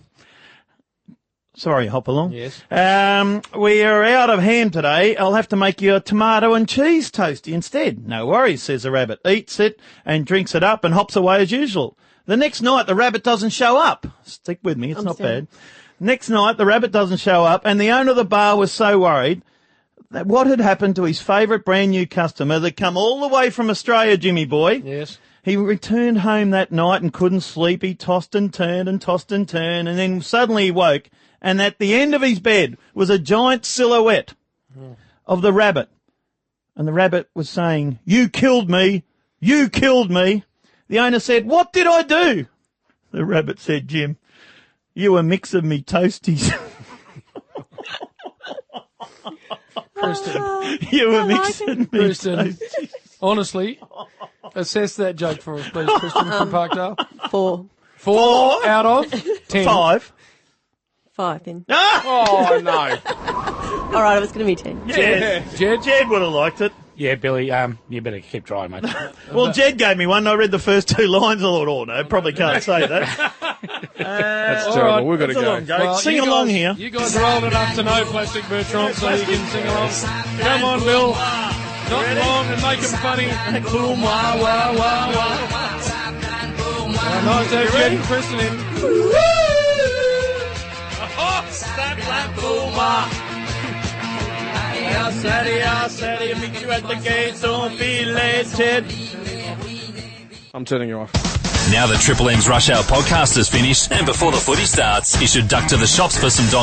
Yes. We are out of ham today. I'll have to make you a tomato and cheese toastie instead. No worries, says the rabbit. Eats it and drinks it up and hops away as usual. The next night, the rabbit doesn't show up. Stick with me, it's not bad. Next night, the rabbit doesn't show up, and the owner of the bar was so worried that what had happened to his favourite brand new customer that come all the way from Australia, Jimmy boy. Yes. He returned home that night and couldn't sleep. He tossed and turned and tossed and turned, and then suddenly he woke, and at the end of his bed was a giant silhouette of the rabbit. And the rabbit was saying, you killed me, you killed me. The owner said, what did I do? The rabbit said, Jim, you were mixing me toasties. Kristen. You were mixing me Kristen, toasties. honestly, assess that joke for us, please, Kristen, from Parkdale. 4. 4 out of 10. 5. 5 then. Oh, no. All right, it was going to be 10. Yeah. Jed would have liked it. Yeah, Billy, you better keep trying, mate. Well, Jed gave me one. I read the first 2 lines. I thought, oh, no, probably can't say that. That's terrible. right. We've got to That's a go. long joke. Well, Sing you along guys- here. You guys are old enough to know Plastic Bertrand, so you can sing along. Come on, Bill. Not long and make them funny. Boom, wah, wah, wah, wah. Nice to have Jed and Kristen in. Snap, slap, boom, wah. I said, meet you at the gate, don't be late, Jed. I'm turning you off. Now that Triple M's Rush Hour podcast is finished, and before the footy starts, you should duck to the shops for some Don